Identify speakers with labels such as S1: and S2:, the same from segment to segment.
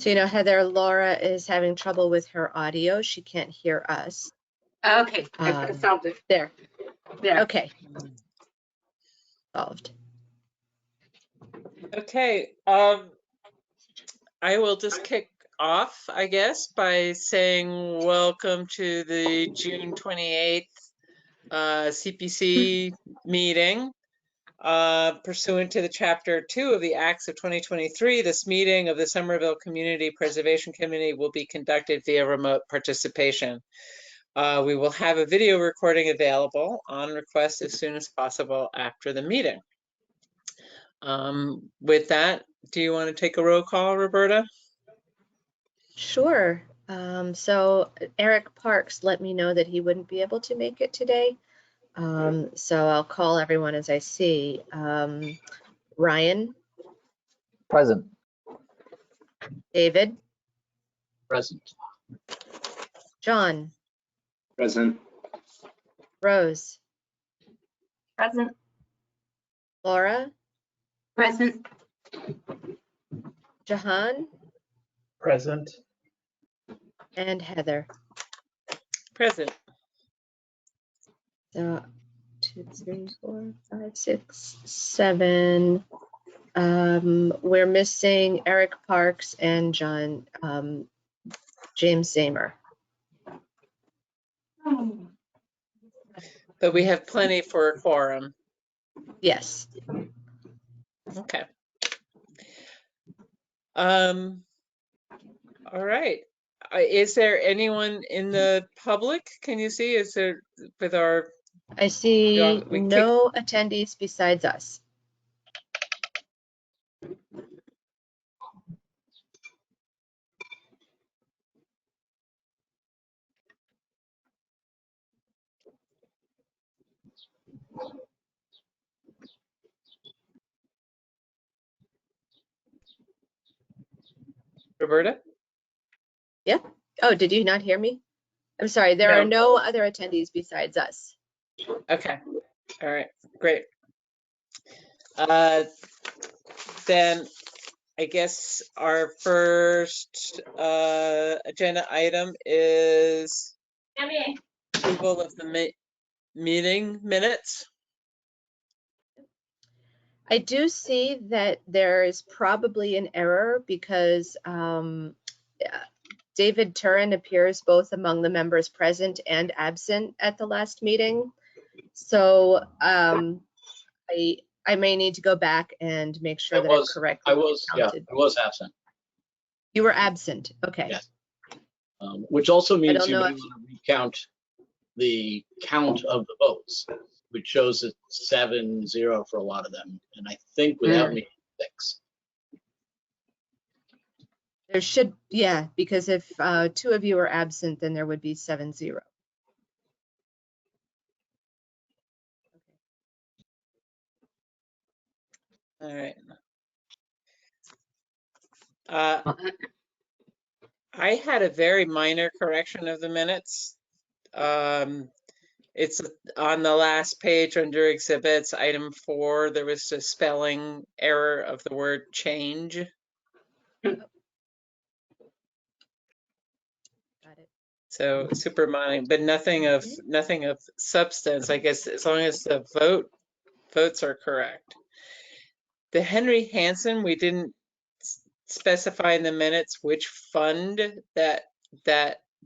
S1: So, you know, Heather, Laura is having trouble with her audio. She can't hear us.
S2: Okay, I solved it.
S1: There.
S2: There.
S1: Okay. Solved.
S3: Okay, I will just kick off, I guess, by saying welcome to the June 28th CPC meeting. Pursuant to the Chapter 2 of the Acts of 2023, this meeting of the Somerville Community Preservation Committee will be conducted via remote participation. We will have a video recording available on request as soon as possible after the meeting. With that, do you want to take a roll call, Roberta?
S1: Sure. So Eric Parks let me know that he wouldn't be able to make it today. So I'll call everyone as I see. Ryan.
S4: Present.
S1: David.
S4: Present.
S1: John.
S4: Present.
S1: Rose.
S2: Present.
S1: Laura.
S2: Present.
S1: Jahan.
S4: Present.
S1: And Heather.
S3: Present.
S1: So 2, 3, 4, 5, 6, 7. We're missing Eric Parks and John James Zamer.
S3: But we have plenty for a quorum.
S1: Yes.
S3: Okay. All right. Is there anyone in the public? Can you see? Is there with our?
S1: I see
S3: we
S1: no attendees besides us.
S3: Roberta?
S1: Yep. Oh, did you not hear me? I'm sorry. There are no other attendees besides us.
S3: Okay. All right. Great. Then I guess our first agenda item is approval of the meeting minutes.
S1: I do see that there is probably an error because David Turin appears both among the members present and absent at the last meeting. So I may need to go back and make sure that it's correct.
S4: I was absent.
S1: You were absent. Okay.
S4: Yes. Which also means you may
S1: if-
S4: want to recount the count of the votes, which shows it 7-0 for a lot of them. And I think without me, 6.
S1: There should, yeah, because if 2 of you are absent, then there would be 7-0.
S3: All right. I had a very minor correction of the minutes. It's on the last page under exhibits, item 4. There was a spelling error of the word change.
S1: Got it.
S3: So super minor, but nothing of substance. I guess as long as the votes are correct. The Henry Hansen, we didn't specify in the minutes which fund that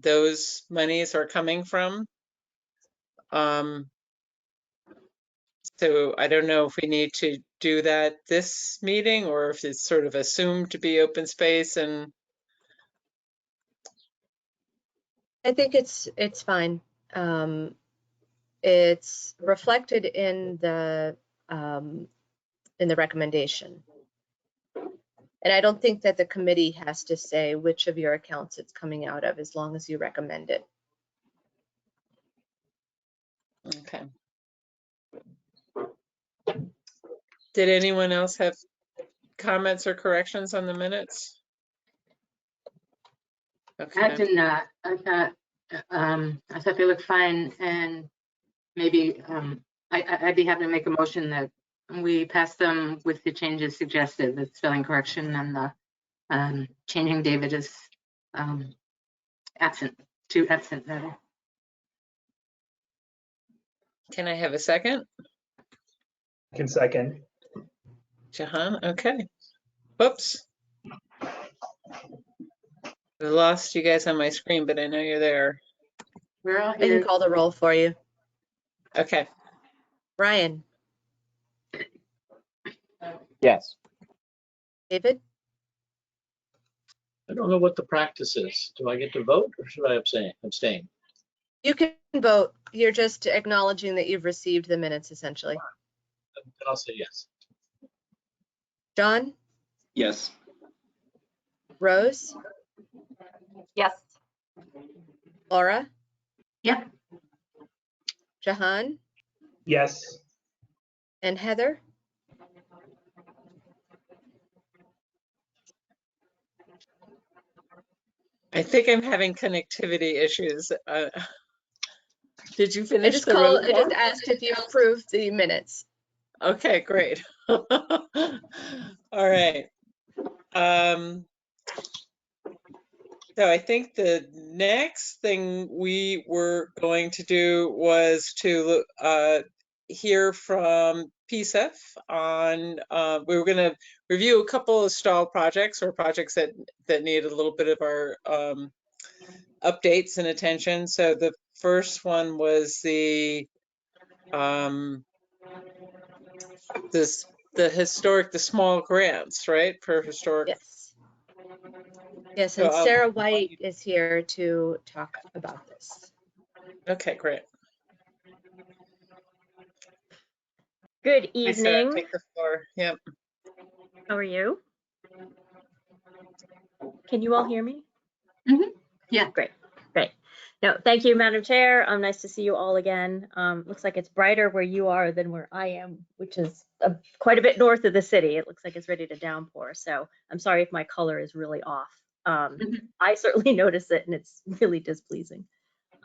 S3: those monies are coming from. So I don't know if we need to do that this meeting or if it's sort of assumed to be open space. And
S1: I think it's fine. It's reflected in the recommendation. And I don't think that the committee has to say which of your accounts it's coming out of as long as you recommend it.
S3: okay. Did anyone else have comments or corrections on the minutes? Okay.
S2: I did not. I thought they looked fine, and maybe I'd be happy to make a motion that we pass them with the changes suggested, the spelling correction and the changing David is absent, to absent rather.
S3: Can I have a second?
S5: Can second.
S3: Jahan, okay. Whoops. I lost you guys on my screen, but I know you're there.
S2: We're all
S1: I can
S2: here.
S1: call the roll for you.
S3: Okay.
S1: Ryan,
S5: Yes.
S1: David,
S4: I don't know what the practice is. Do I get to vote or should I abstain?
S1: you can vote. You're just acknowledging that you've received the minutes essentially.
S4: Then I'll say yes.
S1: John,
S5: Yes.
S1: Rose,
S6: Yes.
S1: Laura,
S2: Yep.
S1: Jahan,
S5: Yes.
S1: and Heather.
S3: I think I'm having connectivity issues. Did you
S1: I
S3: finish
S1: just
S3: the roll
S1: I just
S3: call?
S1: asked if you approved the minutes.
S3: Okay, great. All right. So I think the next thing we were going to do was to hear from PSEF on, we were going to review a couple of stall projects or projects that need a little bit of our updates and attention. So the first one was the small grants, right, for historic.
S1: Yes. Yes,
S3: So
S1: and
S3: I'll-
S1: Sarah White is here to talk about this.
S3: Okay, great.
S6: Good
S3: Hi, Sarah,
S6: evening.
S3: take the floor. Yep.
S6: How are you? Can you all hear me?
S2: Yeah.
S6: Great. No, thank you, Madam Chair. Nice to see you all again. Looks like it's brighter where you are than where I am, which is quite a bit north of the city. It looks like it's ready to downpour. So I'm sorry if my color is really off. I certainly notice it and it's really displeasing.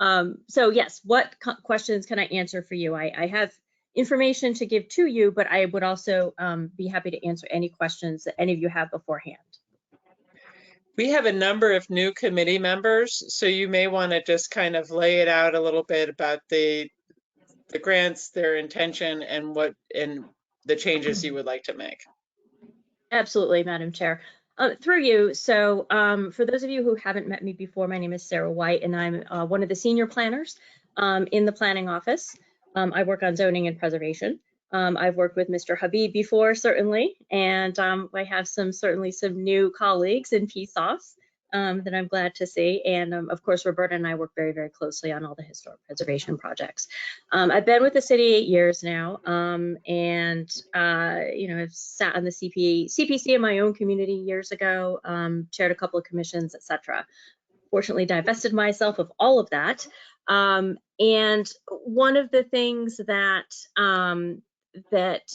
S6: So yes, what questions can I answer for you? I have information to give to you, but I would also be happy to answer any questions that any of you have beforehand.
S3: We have a number of new committee members, so you may want to just kind of lay it out a little bit about the grants, their intention, and the changes you would like to make.
S6: Absolutely, Madam Chair. Through you, so for those of you who haven't met me before, my name is Sarah White, and I'm one of the senior planners in the planning office. I work on zoning and preservation. I've worked with Mr. Habib before, certainly, and I have certainly some new colleagues in PSOS that I'm glad to see. And of course, Roberta and I work very, very closely on all the historic preservation projects. I've been with the city 8 years now, and I've sat on the CPC in my own community years ago, chaired a couple of commissions, etc. Fortunately, divested myself of all of that. And one of the things that that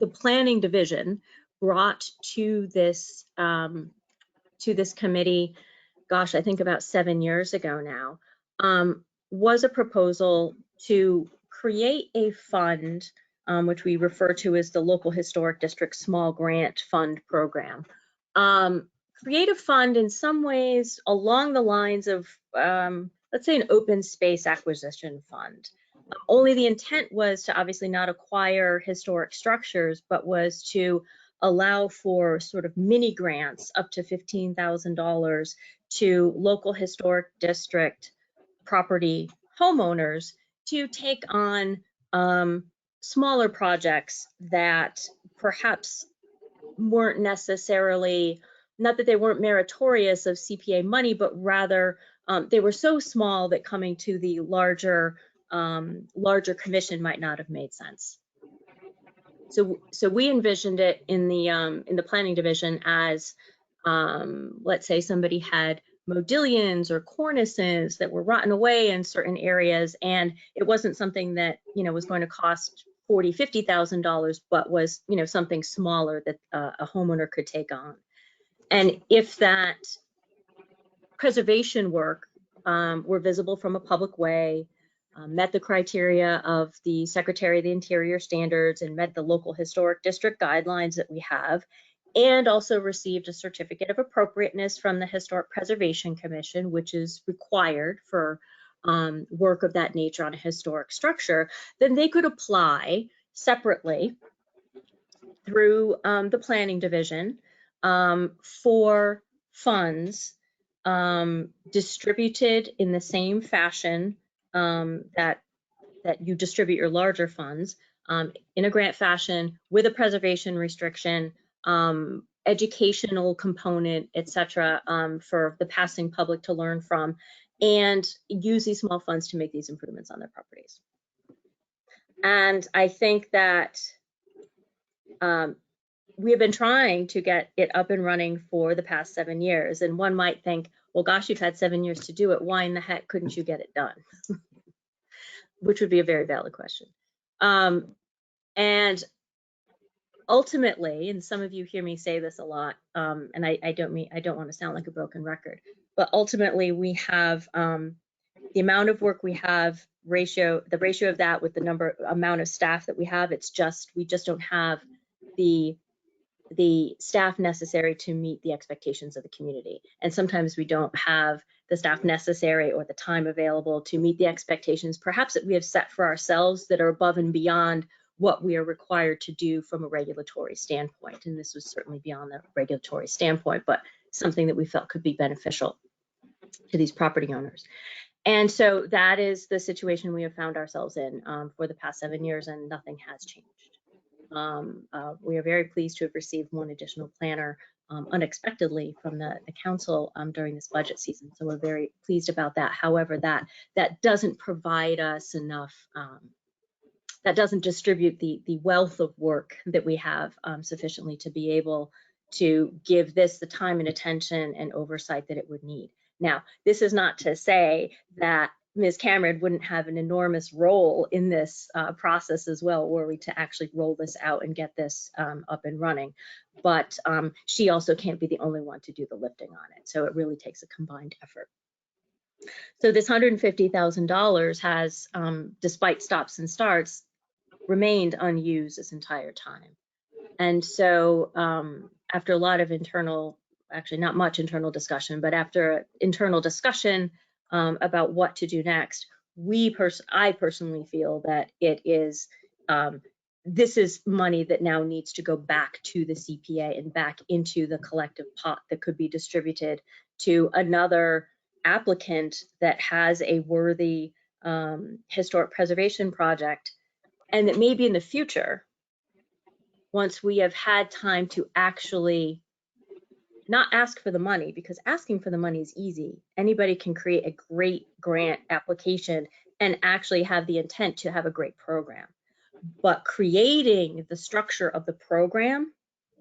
S6: the planning division brought to this committee, gosh, I think about 7 years ago now, was a proposal to create a fund, which we refer to as the Local Historic District Small Grant Fund Program. Create a fund in some ways along the lines of, let's say, an open space acquisition fund. Only the intent was to obviously not acquire historic structures, but was to allow for sort of mini grants up to $15,000 to local historic district property homeowners to take on smaller projects that perhaps weren't necessarily, not that they weren't meritorious of CPA money, but rather they were so small that coming to the larger commission might not have made sense. So we envisioned it in the planning division as, let's say somebody had modillions or cornices that were rotten away in certain areas, and it wasn't something that was going to cost $40,000, $50,000, but was something smaller that a homeowner could take on. And if that preservation work were visible from a public way, met the criteria of the Secretary of the Interior standards, and met the local historic district guidelines that we have, and also received a certificate of appropriateness from the Historic Preservation Commission, which is required for work of that nature on a historic structure, then they could apply separately through the planning division for funds distributed in the same fashion that you distribute your larger funds, in a grant fashion with a preservation restriction, educational component, etc., for the passing public to learn from, and use these small funds to make these improvements on their properties. And I think that we have been trying to get it up and running for the past 7 years. And one might think, well, gosh, you've had 7 years to do it. Why in the heck couldn't you get it done? Which would be a very valid question. And ultimately, and some of you hear me say this a lot, and I don't want to sound like a broken record, but ultimately we have the amount of work we have, the ratio of that with the amount of staff that we have, we just don't have the staff necessary to meet the expectations of the community. And sometimes we don't have the staff necessary or the time available to meet the expectations, perhaps that we have set for ourselves, that are above and beyond what we are required to do from a regulatory standpoint. And this was certainly beyond the regulatory standpoint, but something that we felt could be beneficial to these property owners. And so that is the situation we have found ourselves in for the past 7 years, and nothing has changed. We are very pleased to have received one additional planner unexpectedly from the council during this budget season. So we're very pleased about that. However, that doesn't provide us enough, that doesn't distribute the wealth of work that we have sufficiently to be able to give this the time and attention and oversight that it would need. Now, this is not to say that Ms. Cameron wouldn't have an enormous role in this process as well, were we to actually roll this out and get this up and running. But she also can't be the only one to do the lifting on it. So it really takes a combined effort. So this $150,000 has, despite stops and starts, remained unused this entire time. And so after a lot of internal, actually not much internal discussion, but after internal discussion about what to do next, I personally feel that it is, this is money that now needs to go back to the CPA and back into the collective pot that could be distributed to another applicant that has a worthy historic preservation project, and that maybe in the future, once we have had time to actually not ask for the money, because asking for the money is easy. Anybody can create a great grant application and actually have the intent to have a great program. But creating the structure of the program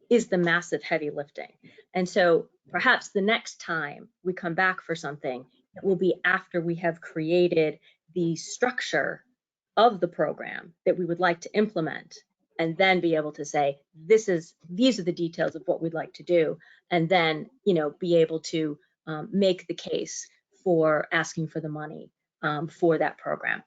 S6: is the massive heavy lifting. And so perhaps the next time we come back for something, it will be after we have created the structure of the program that we would like to implement, and then be able to say, these are the details of what we'd like to do, and then, be able to make the case for asking for the money for that program.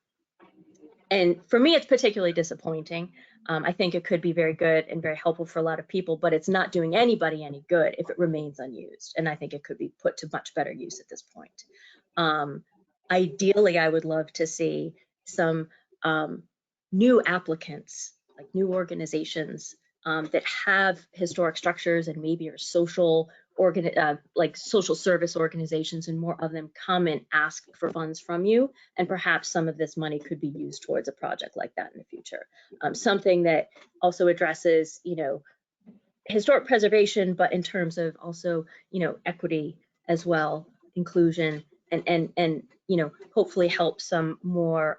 S6: And for me, it's particularly disappointing. I think it could be very good and very helpful for a lot of people, but it's not doing anybody any good if it remains unused. And I think it could be put to much better use at this point. Ideally, I would love to see some new applicants, like new organizations that have historic structures and maybe are like social service organizations, and more of them come and ask for funds from you. And perhaps some of this money could be used towards a project like that in the future. Something that also addresses, historic preservation, but in terms of also, equity as well, inclusion, and hopefully help some more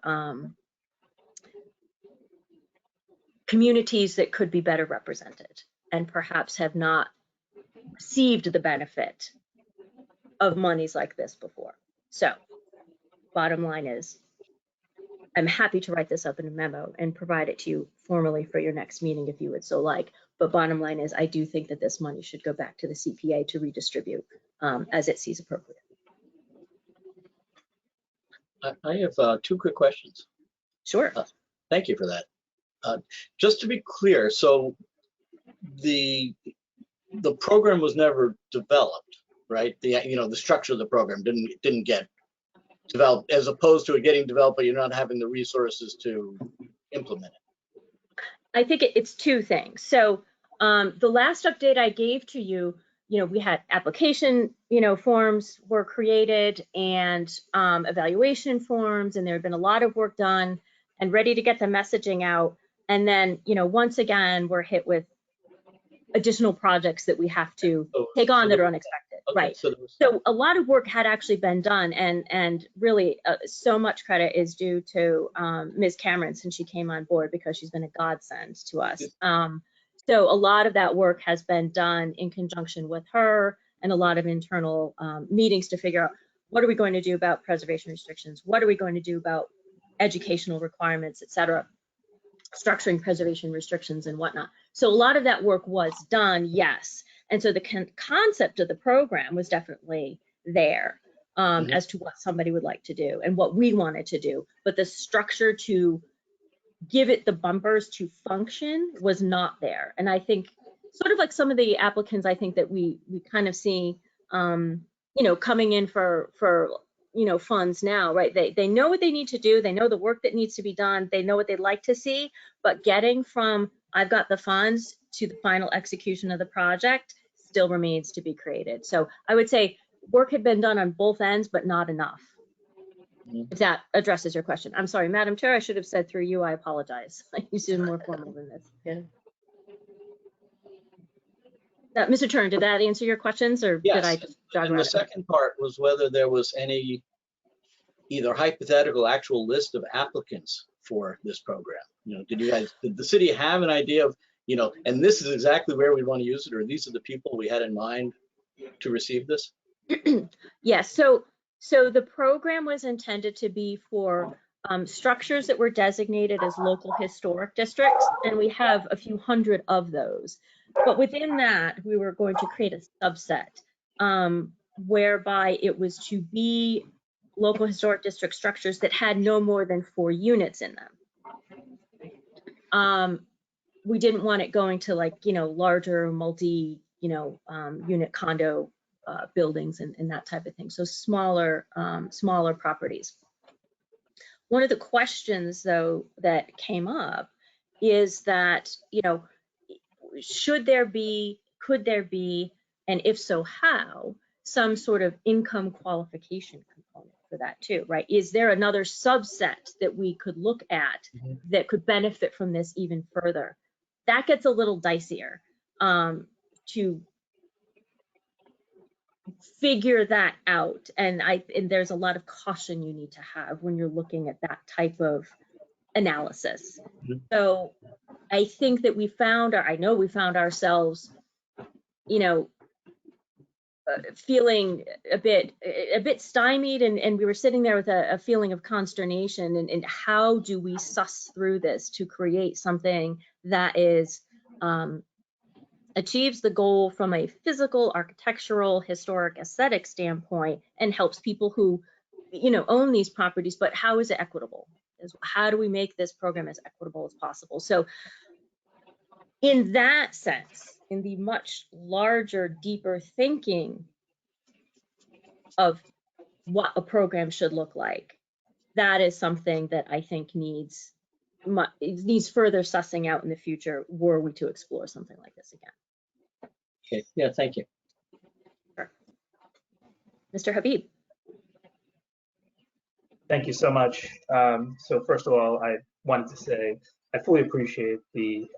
S6: communities that could be better represented and perhaps have not received the benefit of monies like this before. So bottom line is, I'm happy to write this up in a memo and provide it to you formally for your next meeting if you would so like. But bottom line is, I do think that this money should go back to the CPA to redistribute as it sees appropriate.
S4: I have 2 quick questions.
S6: Sure.
S4: Thank you for that. Just to be clear, so the the program was never developed, right? The structure of the program didn't get developed, as opposed to it getting developed, but you're not having the resources to implement it.
S6: I think it's two things. So the last update I gave to you, we had application, forms were created and evaluation forms, and there had been a lot of work done and ready to get the messaging out. And then, once again, we're hit with additional projects that we have to take on that are unexpected.
S4: Okay,
S6: Right.
S4: So
S6: a lot of work had actually been done, and really so much credit is due to Ms. Cameron since she came on board, because she's been a godsend to us. So a lot of that work has been done in conjunction with her, and a lot of internal meetings to figure out what are we going to do about preservation restrictions, what are we going to do about educational requirements, et cetera, structuring preservation restrictions and whatnot. So a lot of that work was done, yes. And so the concept of the program was definitely there as to what somebody would like to do and what we wanted to do. But the structure to give it the bumpers to function was not there. And I think sort of like some of the applicants, I think that we kind of see, coming in for funds now, right? They know what they need to do. They know the work that needs to be done. They know what they'd like to see, but getting from I've got the funds to the final execution of the project still remains to be created. So I would say work had been done on both ends, but not enough. If that addresses your question. I'm sorry, Madam Chair, I should have said through you, I apologize. I used to be more formal than this.
S1: Yeah.
S6: Mr. Turner, did that answer your questions, or did I just jog
S4: and
S6: around?
S4: the second part was whether there was any either hypothetical actual list of applicants for this program. Did the city have an idea of, and this is exactly where we want to use it, or these are the people we had in mind to receive this?
S6: Yes, so the program was intended to be for structures that were designated as local historic districts, and we have a few hundred of those. But within that, we were going to create a subset whereby it was to be local historic district structures that had no more than 4 units in them. We didn't want it going to larger multi, unit condo buildings and that type of thing. So smaller properties. One of the questions though that came up is that, could there be, and if so, how, some sort of income qualification component for that too, right? Is there another subset that we could look at that could benefit from this even further? That gets a little dicier to figure that out. And there's a lot of caution you need to have when you're looking at that type of analysis. So I think that I know we found ourselves, feeling a bit stymied, and we were sitting there with a feeling of consternation, and how do we suss through this to create something that is achieves the goal from a physical, architectural, historic, aesthetic standpoint, and helps people who own these properties, but how is it equitable? How do we make this program as equitable as possible? So in that sense, in the much larger, deeper thinking of what a program should look like, that is something that I think needs further sussing out in the future, were we to explore something like this again.
S4: Okay, yeah, thank you.
S6: Sure. Mr. Habib.
S5: Thank you so much. So first of all, I wanted to say I fully appreciate the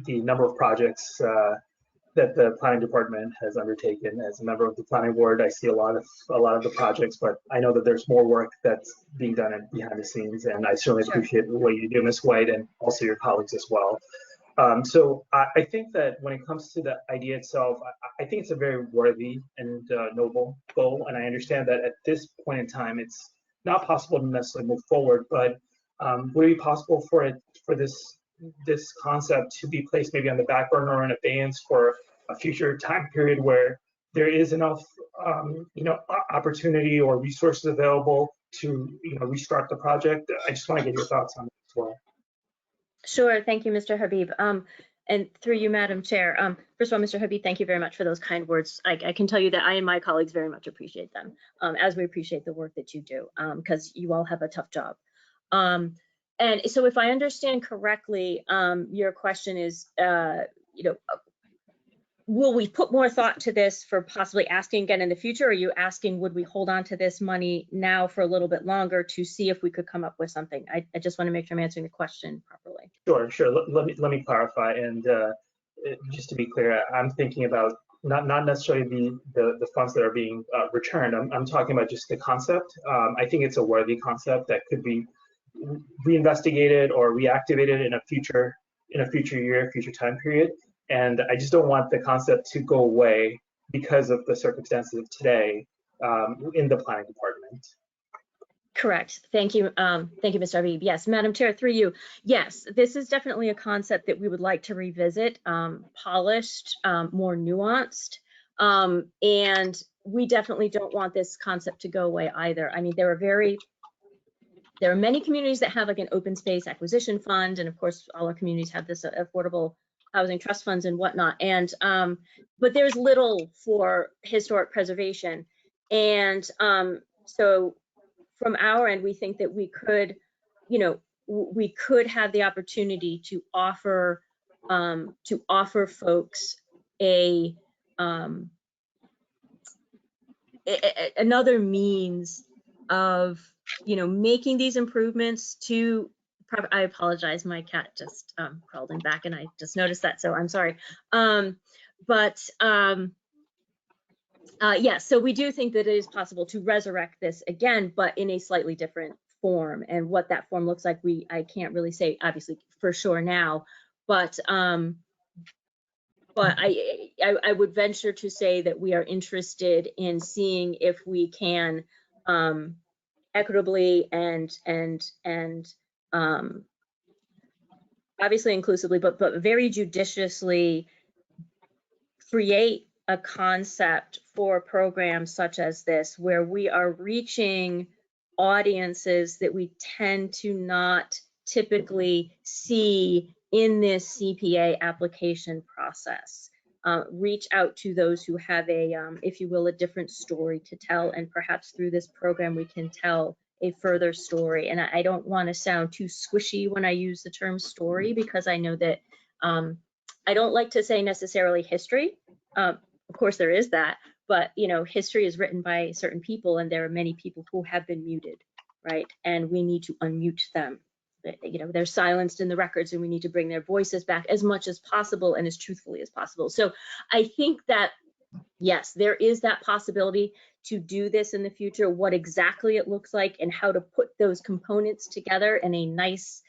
S5: number of projects that the planning department has undertaken. As a member of the planning board, I see a lot of the projects, but I know that there's more work that's being done behind the scenes, and I certainly appreciate what you do, Ms. White, and also your colleagues as well. So I think that when it comes to the idea itself, I think it's a very worthy and noble goal, and I understand that at this point in time, it's not possible to necessarily move forward, but would it be possible for this concept to be placed maybe on the back burner or in abeyance for a future time period where there is enough opportunity or resources available to restart the project? I just want to get your thoughts on that as well.
S6: Sure, thank you, Mr. Habib. And through you, Madam Chair, first of all, Mr. Hubby, thank you very much for those kind words. I can tell you that I and my colleagues very much appreciate them, as we appreciate the work that you do, because you all have a tough job. And so if I understand correctly, your question is, you know, will we put more thought to this for possibly asking again in the future? Or are you asking, would we hold on to this money now for a little bit longer to see if we could come up with something? I just want to make sure I'm answering the question properly.
S5: Sure. Let me clarify. And just to be clear, I'm thinking about not necessarily the funds that are being returned. I'm talking about just the concept. I think it's a worthy concept that could be reinvestigated or reactivated in a future year, future time period. And I just don't want the concept to go away because of the circumstances of today in the planning department.
S6: Correct. Thank you. Thank you, Mr. Habib. Yes, Madam Chair, through you. Yes, this is definitely a concept that we would like to revisit, polished, more nuanced. And we definitely don't want this concept to go away either. I mean, there are many communities that have like an open space acquisition fund. And of course, all our communities have this affordable housing trust funds and whatnot. And, but there's little for historic preservation. And so from our end, we think that we could, you know, we could have the opportunity to offer folks another means of, you know, making these improvements to. I apologize, my cat just crawled in back and I just noticed that, so I'm sorry. Yeah, so we do think that it is possible to resurrect this again, but in a slightly different form. And what that form looks like, I can't really say, obviously, for sure now. But I would venture to say that we are interested in seeing if we can equitably and obviously inclusively, but very judiciously create a concept for programs such as this, where we are reaching audiences that we tend to not typically see in this CPA application process. Reach out to those who have a, if you will, a different story to tell, and perhaps through this program we can tell a further story. And I don't want to sound too squishy when I use the term story, because I know that I don't like to say necessarily history. Of course there is that, but you know, history is written by certain people, and there are many people who have been muted, right? And we need to unmute them. You know, they're silenced in the records, and we need to bring their voices back as much as possible and as truthfully as possible. So I think that, yes, there is that possibility to do this in the future. What exactly it looks like and how to put those components together in a nice,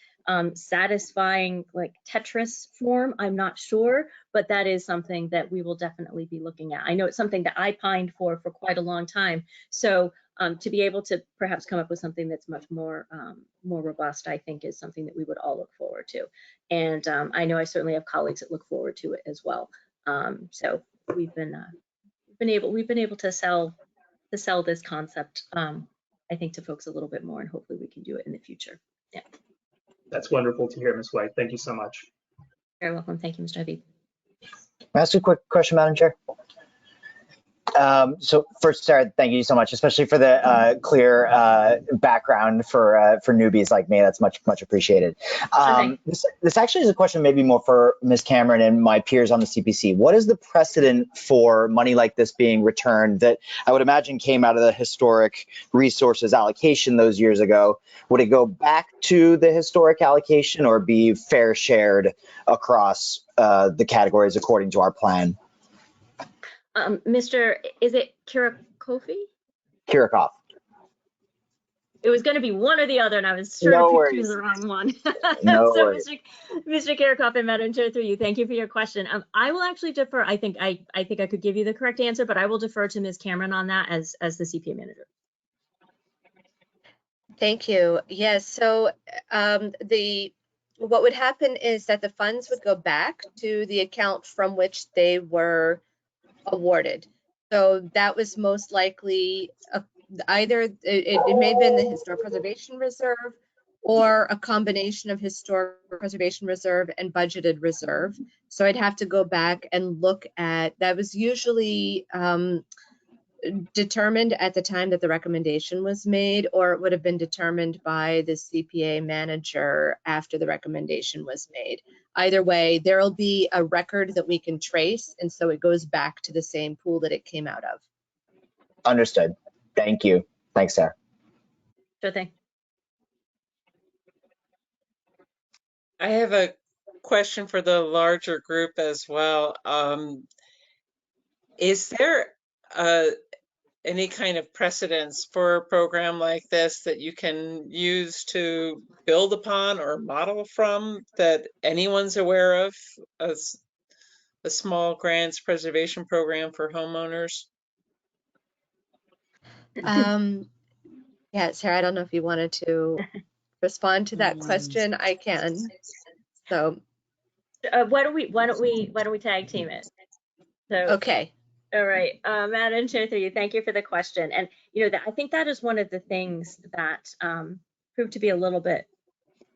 S6: satisfying, like Tetris form, I'm not sure, but that is something that we will definitely be looking at. I know it's something that I pined for quite a long time. So to be able to perhaps come up with something that's much more robust, I think is something that we would all look forward to. And I know I certainly have colleagues that look forward to it as well. So we've been able to sell this concept, I think, to folks a little bit more, and hopefully we can do it in the future. Yeah.
S5: That's wonderful to hear, Ms. White. Thank you so much.
S6: Very welcome. Thank you, Mr. Habib.
S7: May I ask a quick question, Madam Chair? So first, Sarah, thank you so much, especially for the clear background for newbies like me. That's much appreciated. This actually is a question maybe more for Ms. Cameron and my peers on the CPC. What is the precedent for money like this being returned that I would imagine came out of the historic resources allocation those years ago? Would it go back to the historic allocation or be fair shared across the categories according to our plan?
S6: Mr. Is it Kirakofi?
S7: Kirikov.
S6: It was going to be one or the other, and I was sure to choose the wrong one.
S7: No
S6: so,
S7: worries.
S6: Mr. Kirikov and Madam Chair, through you, thank you for your question. I will actually defer. I think I could give you the correct answer, but I will defer to Ms. Cameron on that as the CPA manager.
S1: Thank you. Yes, so what would happen is that the funds would go back to the account from which they were awarded. So that was most likely either it may have been the Historic Preservation Reserve, or a combination of historic preservation reserve and budgeted reserve. So I'd have to go back and look at, that was usually determined at the time that the recommendation was made, or it would have been determined by the CPA manager after the recommendation was made. Either way, there'll be a record that we can trace, and so it goes back to the same pool that it came out of.
S7: Understood. Thank you. Thanks, Sarah.
S6: Sure thing.
S3: I have a question for the larger group as well. Is there any kind of precedence for a program like this that you can use to build upon or model from that anyone's aware of as a small grants preservation program for homeowners?
S1: Yeah, Sarah, I don't know if you wanted to respond to that question. I can. So,
S6: Why don't we tag team it? So,
S1: okay.
S6: all right, Madam Chair, through you. Thank you for the question. And I think that is one of the things that proved to be a little bit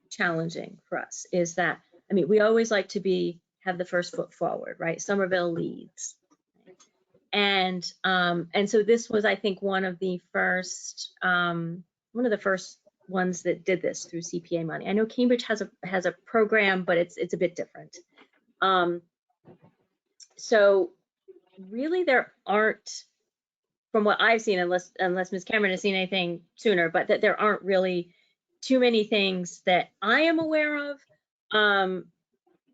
S6: challenging for us. Is that we always like to have the first foot forward, right? Somerville leads, and so this was, I think, one of the first ones that did this through CPA money. I know Cambridge has a program, but it's a bit different. So really, there aren't, from what I've seen, unless Ms. Cameron has seen anything sooner, but that there aren't really too many things that I am aware of,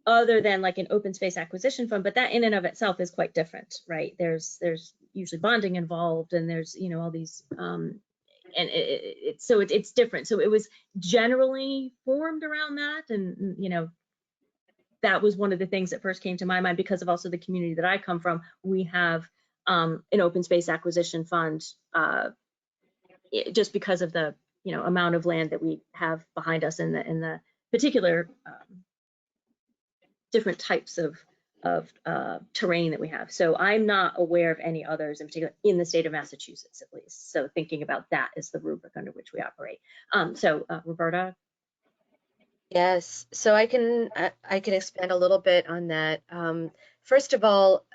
S6: other than like an open space acquisition fund. But that in and of itself is quite different, right? There's usually bonding involved, and there's all these, and it's different. So it was generally formed around that, and that was one of the things that first came to my mind because of also the community that I come from. We have an open space acquisition fund, just because of the amount of land that we have behind us in the particular different types of terrain that we have. So I'm not aware of any others in particular in the state of Massachusetts, at least. So thinking about that is the rubric under which we operate. So Roberta.
S1: Yes, so I can expand a little bit on that. First of all,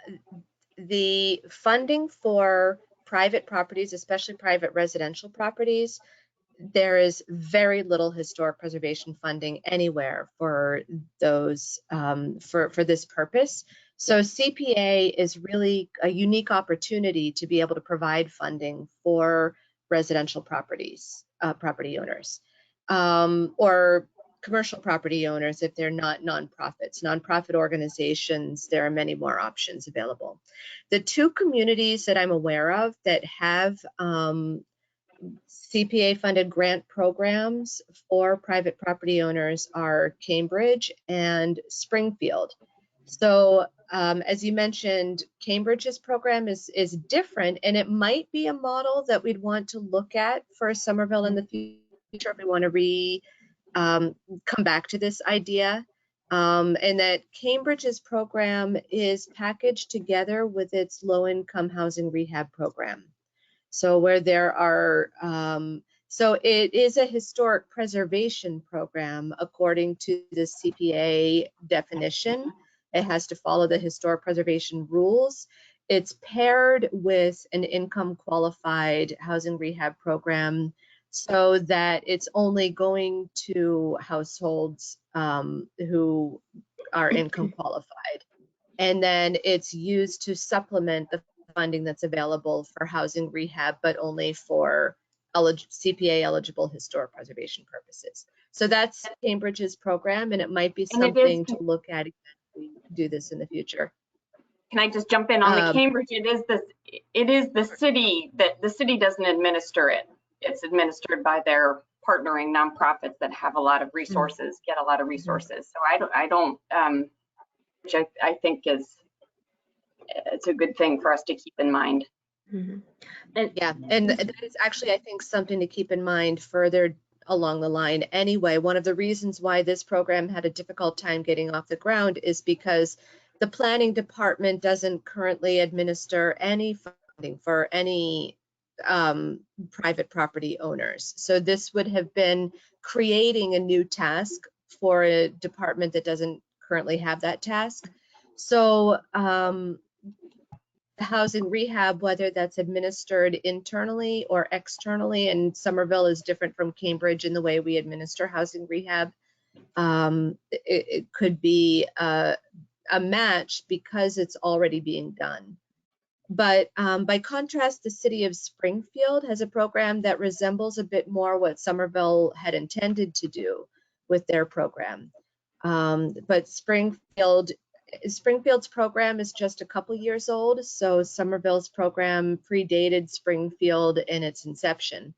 S1: the funding for private properties, especially private residential properties, there is very little historic preservation funding anywhere for those, for this purpose. So CPA is really a unique opportunity to be able to provide funding for residential properties, property owners, or commercial property owners if they're not nonprofits. Nonprofit organizations, there are many more options available. The two communities that I'm aware of that have CPA funded grant programs for private property owners are Cambridge and Springfield. So as you mentioned, Cambridge's program is different, and it might be a model that we'd want to look at for Somerville in the future if we want to come back to this idea, and that Cambridge's program is packaged together with its low-income housing rehab program. So where there are, so it is a historic preservation program according to the CPA definition. It has to follow the historic preservation rules. It's paired with an income qualified housing rehab program so that it's only going to households who are income qualified. And then it's used to supplement the funding that's available for housing rehab, but only for CPA eligible historic preservation purposes. So that's Cambridge's program, and it might be something to look at if we do this in the future.
S8: Can I just jump in on the Cambridge? It is the city that the city doesn't administer it. It's administered by their partnering nonprofits that have a lot of resources, get a lot of resources. So I don't, which I think it's a good thing for us to keep in mind.
S6: Mm-hmm.
S1: And that is actually, I think, something to keep in mind further along the line. Anyway, one of the reasons why this program had a difficult time getting off the ground is because the planning department doesn't currently administer any funding for any private property owners. So this would have been creating a new task for a department that doesn't currently have that task. So housing rehab, whether that's administered internally or externally, and Somerville is different from Cambridge in the way we administer housing rehab, it could be a match because it's already being done. But by contrast, the city of Springfield has a program that resembles a bit more what Somerville had intended to do with their program. But Springfield's program is just a couple years old, so Somerville's program predated Springfield in its inception.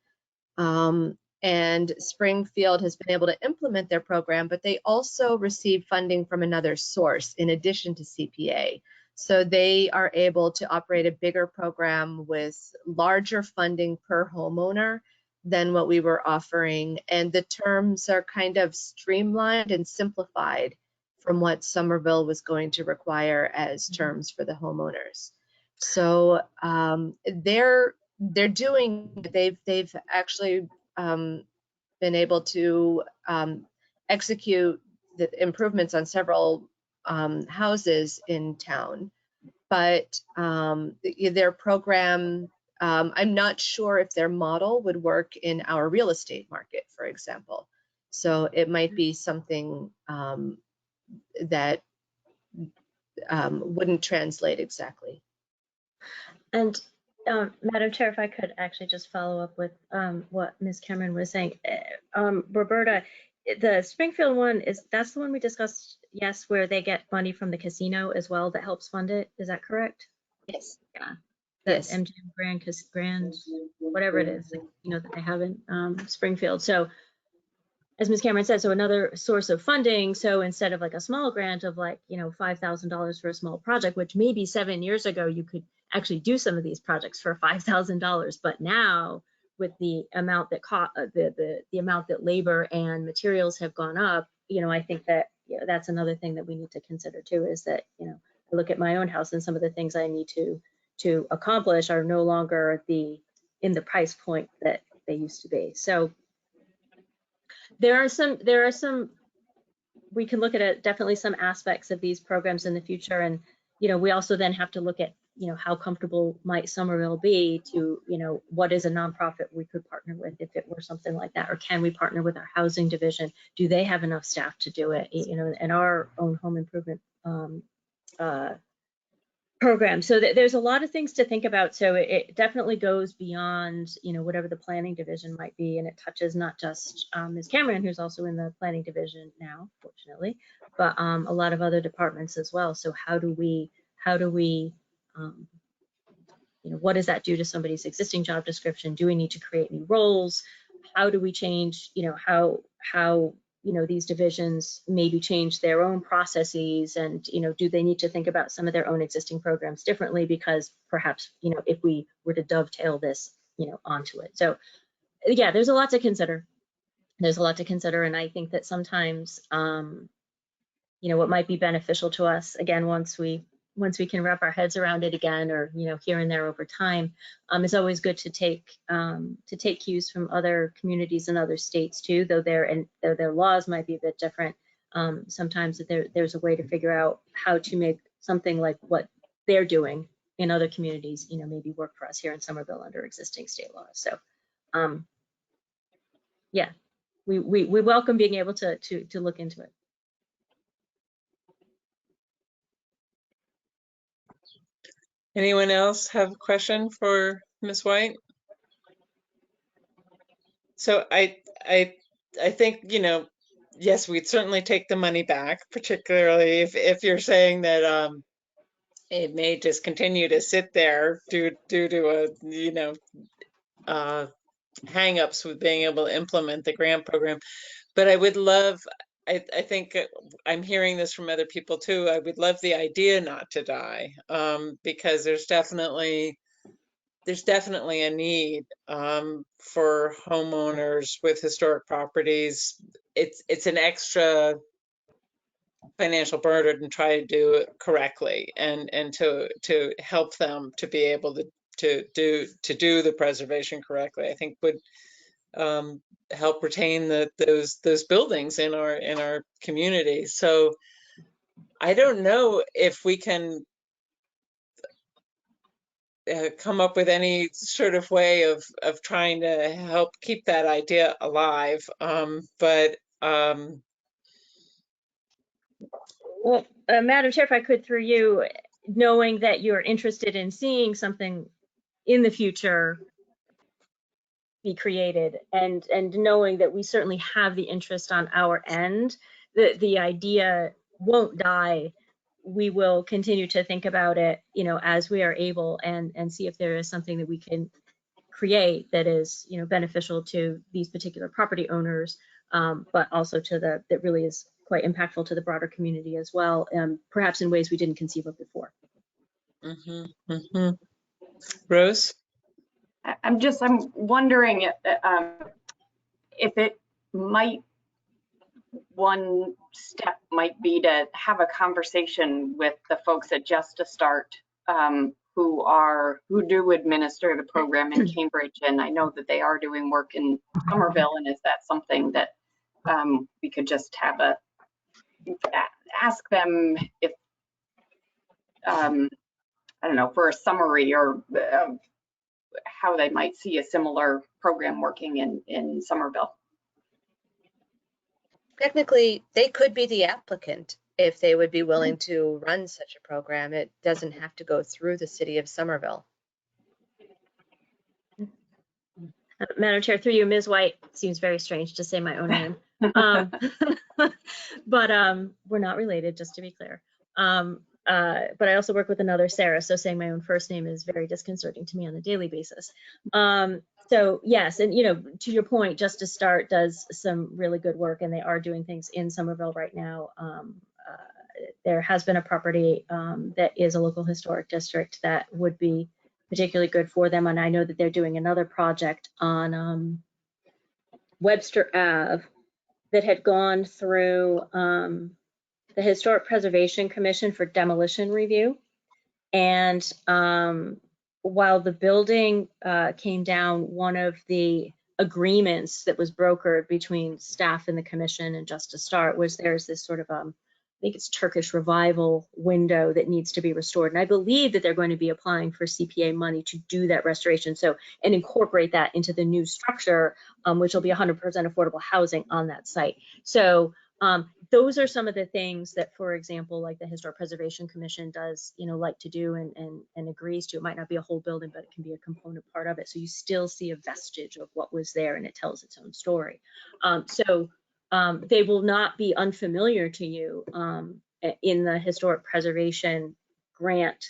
S1: And Springfield has been able to implement their program, but they also receive funding from another source in addition to CPA. So they are able to operate a bigger program with larger funding per homeowner than what we were offering. And the terms are kind of streamlined and simplified from what Somerville was going to require as terms for the homeowners. So they're doing, they've actually been able to execute the improvements on several houses in town, but their program, I'm not sure if their model would work in our real estate market, for example. So it might be something that wouldn't translate exactly.
S6: And Madam Chair, if I could actually just follow up with what Ms. Cameron was saying. Roberta, the Springfield one, that's the one we discussed, yes, where they get money from the casino as well that helps fund it. Is that correct?
S1: Yes.
S6: Yeah.
S1: Yes.
S6: MGM Grand, whatever it is, that they have in Springfield. So as Ms. Cameron said, so another source of funding. So instead of like a small grant of like, $5,000 for a small project, which maybe 7 years ago you could actually do some of these projects for $5,000, but now with the amount that the amount that labor and materials have gone up, I think that that's another thing that we need to consider too, is that I look at my own house and some of the things I need to accomplish are no longer in the price point that they used to be. So there are some we can look at definitely some aspects of these programs in the future, and we also then have to look at how comfortable might Somerville be to what is a nonprofit we could partner with if it were something like that, or can we partner with our housing division? Do they have enough staff to do it? And our own home improvement program. So there's a lot of things to think about. So it definitely goes beyond, whatever the planning division might be, and it touches not just Ms. Cameron, who's also in the planning division now, fortunately, but a lot of other departments as well. So how do we, what does that do to somebody's existing job description? Do we need to create new roles? How do we change, how these divisions maybe change their own processes, and do they need to think about some of their own existing programs differently, because perhaps if we were to dovetail this onto it. So yeah, there's a lot to consider. And I think that sometimes what might be beneficial to us, again, once we can wrap our heads around it again, or here and there over time, it's always good to take cues from other communities and other states too, though their laws might be a bit different. Sometimes there's a way to figure out how to make something like what they're doing in other communities, maybe work for us here in Somerville under existing state laws. So yeah, we welcome being able to look into it.
S3: Anyone else have a question for Ms. White? So I think, yes, we'd certainly take the money back, particularly if you're saying that it may just continue to sit there due to hang-ups with being able to implement the grant program. But I would love, I think I'm hearing this from other people too, I would love the idea not to die, because there's definitely a need for homeowners with historic properties. It's an extra financial burden to try to do it correctly, and to help them to be able to do the preservation correctly, I think help retain those buildings in our community. So I don't know if we can come up with any sort of way of trying to help keep that idea alive.
S6: Well, Madam Chair, if I could through you, knowing that you're interested in seeing something in the future be created, and knowing that we certainly have the interest on our end, the idea won't die. We will continue to think about it, you know, as we are able, and see if there is something that we can create that is, you know, beneficial to these particular property owners, but also to that really is quite impactful to the broader community as well, perhaps in ways we didn't conceive of before.
S3: Rose?
S8: I'm wondering if it might, one step might be to have a conversation with the folks at Just to Start, who do administer the program in Cambridge, and I know that they are doing work in Somerville, and is that something that we could just have ask them if I don't know, for a summary or how they might see a similar program working in Somerville.
S1: Technically, they could be the applicant if they would be willing to run such a program. It doesn't have to go through the city of Somerville.
S6: Madam Chair, through you, Ms. White, seems very strange to say my own name. But we're not related, just to be clear. But I also work with another Sarah, so saying my own first name is very disconcerting to me on a daily basis. So yes, and you know, to your point, Just to Start does some really good work, and they are doing things in Somerville right now. There has been a property that is a local historic district that would be particularly good for them, and I know that they're doing another project on Webster Ave that had gone through the Historic Preservation Commission for demolition review. And while the building came down, one of the agreements that was brokered between staff and the commission and Just to Start was there's this sort of, I think it's Turkish revival window that needs to be restored. And I believe that they're going to be applying for CPA money to do that restoration. So, and incorporate that into the new structure, which will be 100% affordable housing on that site. So those are some of the things that, for example, like the Historic Preservation Commission does, you know, like to do and agrees to. It might not be a whole building, but it can be a component part of it. So you still see a vestige of what was there, and it tells its own story. They will not be unfamiliar to you in the historic preservation grant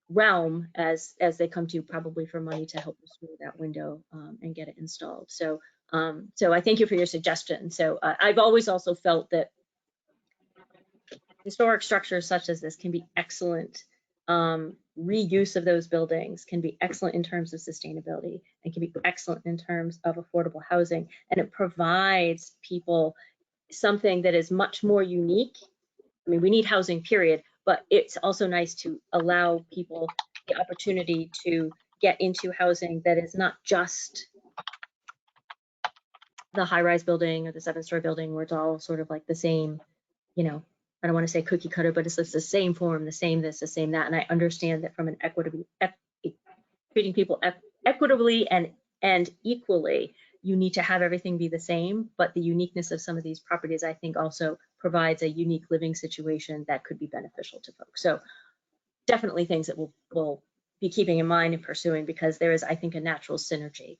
S6: realm as they come to you probably for money to help restore that window and get it installed. So I thank you for your suggestion. So I've always also felt that historic structures such as this can be excellent. Reuse of those buildings can be excellent in terms of sustainability and can be excellent in terms of affordable housing. And it provides people something that is much more unique. I mean, we need housing, period, but it's also nice to allow people the opportunity to get into housing that is not just the high-rise building or the 7-story building where it's all sort of like the same, you know, I don't want to say cookie cutter, but it's the same form, the same this, the same that. And I understand that from an treating people equitably and equally, you need to have everything be the same, but the uniqueness of some of these properties, I think, also provides a unique living situation that could be beneficial to folks. So definitely things that we'll be keeping in mind and pursuing, because there is, I think, a natural synergy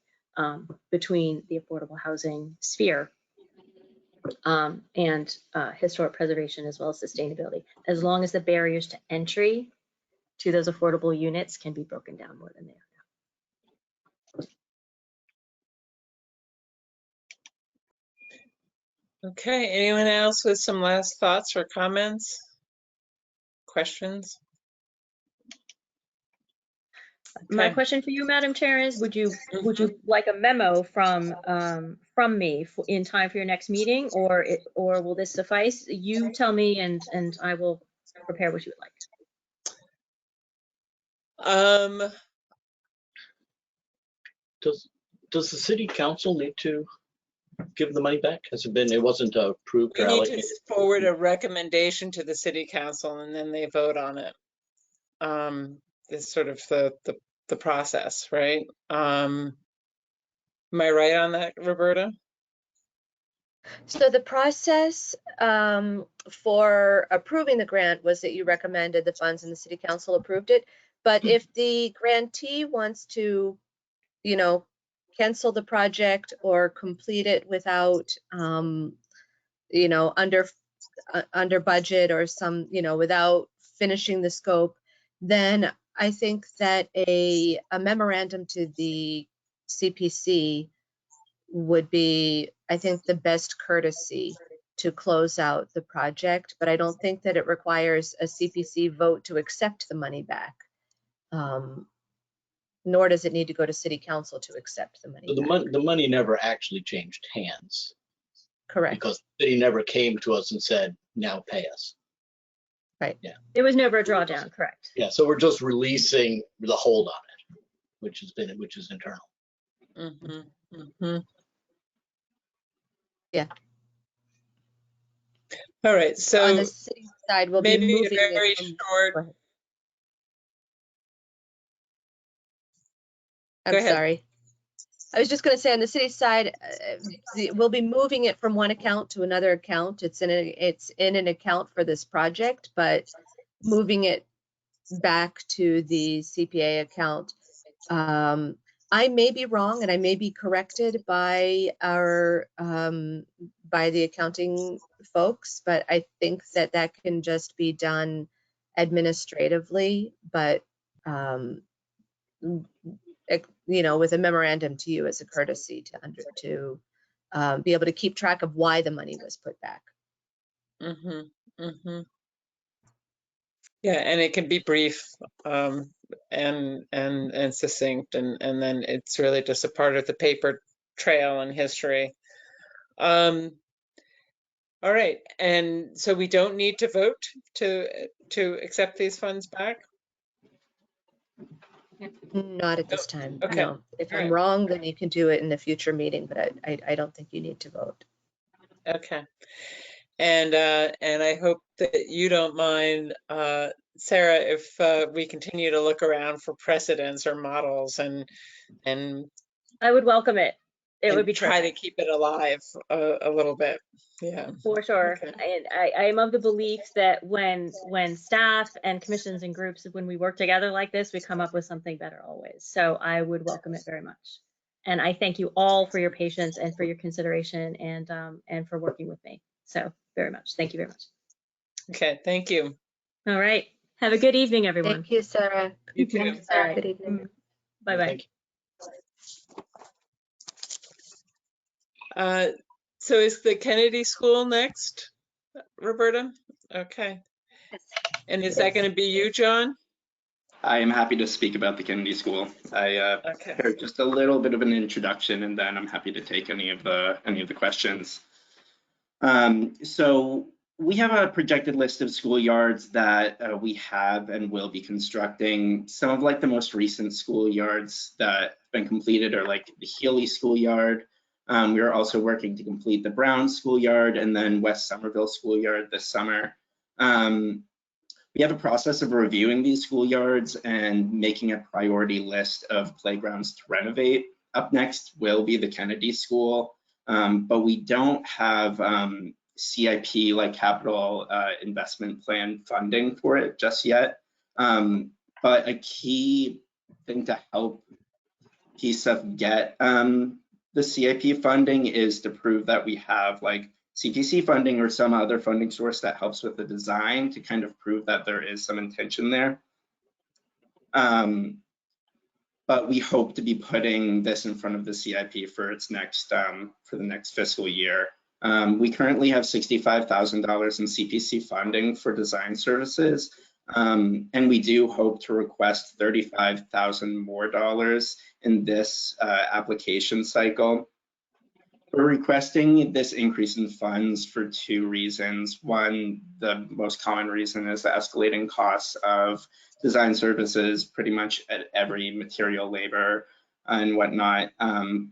S6: between the affordable housing sphere and historic preservation as well as sustainability, as long as the barriers to entry to those affordable units can be broken down more than they are now.
S3: Okay, anyone else with some last thoughts or comments, questions? Okay.
S6: My question for you, Madam Chair, is would you like a memo from me in time for your next meeting, or will this suffice? You tell me, and I will prepare what you would like.
S4: Does the city council need to give the money back? It wasn't approved
S3: We
S4: or
S3: need
S4: allocated?
S3: to forward a recommendation to the city council and then they vote on it. Is sort of the process, right? Am I right on that, Roberta?
S1: So the process for approving the grant was that you recommended the funds and the city council approved it. But if the grantee wants to, you know, cancel the project or complete it without, you know, under budget or some, you know, without finishing the scope, then I think that a memorandum to the CPC would be, I think, the best courtesy to close out the project, but I don't think that it requires a CPC vote to accept the money back. Nor does it need to go to city council to accept the money
S4: So
S1: back.
S4: the money never actually changed hands
S1: Correct.
S4: because the city never came to us and said, now pay us.
S1: Right.
S4: Yeah.
S6: It was never a drawdown, correct?
S4: Yeah. So we're just releasing the hold on it, which is internal.
S3: Mm-hmm. Mm-hmm.
S1: Yeah.
S3: All right.
S1: On the
S3: So
S1: city side, we'll be
S3: maybe a
S1: moving
S3: very
S1: it from.
S3: short.
S1: Go ahead.
S3: Go
S1: I'm
S3: ahead.
S1: sorry. I was just going to say on the city side, we'll be moving it from one account to another account. It's in an account for this project, but moving it back to the CPA account. I may be wrong and I may be corrected by our by the accounting folks, but I think that can just be done administratively, but you know, with a memorandum to you as a courtesy to be able to keep track of why the money was put back.
S3: Mm-hmm. Mm-hmm. Yeah, and it can be brief and succinct, and then it's really just a part of the paper trail and history. All right, and so we don't need to vote to accept these funds back?
S1: Not at this time,
S3: Okay.
S1: no. If
S3: All
S1: I'm
S3: right.
S1: wrong, then you can do it in a future meeting, but I don't think you need to vote.
S3: Okay. And I hope that you don't mind, Sarah, if we continue to look around for precedents or models and
S6: I would welcome it. It would be
S3: try to
S6: terrific.
S3: keep it alive a little bit. Yeah.
S6: For sure.
S3: Okay.
S6: I am of the belief that when staff and commissions and groups, when we work together like this, we come up with something better always. So I would welcome it very much. And I thank you all for your patience and for your consideration and for working with me. So very much. Thank you very much.
S3: Okay. Thank you.
S6: All right. Have a good evening, everyone.
S1: Thank you, Sarah.
S3: You too.
S6: All right.
S1: Good evening.
S6: Bye-bye.
S4: Thank you.
S3: So is the Kennedy School next, Roberta? Okay. And is that going to be you, John?
S9: I am happy to speak about the Kennedy School. I
S3: Okay.
S9: prepared just a little bit of an introduction, and then I'm happy to take any of the questions. So we have a projected list of schoolyards that we have and will be constructing. Some of like the most recent schoolyards that have been completed are like the Healy Schoolyard. We are also working to complete the Brown Schoolyard and then West Somerville Schoolyard this summer. We have a process of reviewing these schoolyards and making a priority list of playgrounds to renovate. Up next will be the Kennedy School, but we don't have CIP, like capital investment plan funding for it just yet. But a key thing to help PSEF get the CIP funding is to prove that we have like CPC funding or some other funding source that helps with the design to kind of prove that there is some intention there. But we hope to be putting this in front of the CIP for its next for the next fiscal year. We currently have $65,000 in CPC funding for design services, and we do hope to request $35,000 more in this application cycle. We're requesting this increase in funds for two reasons. One, the most common reason is the escalating costs of design services pretty much at every material, labor, and whatnot.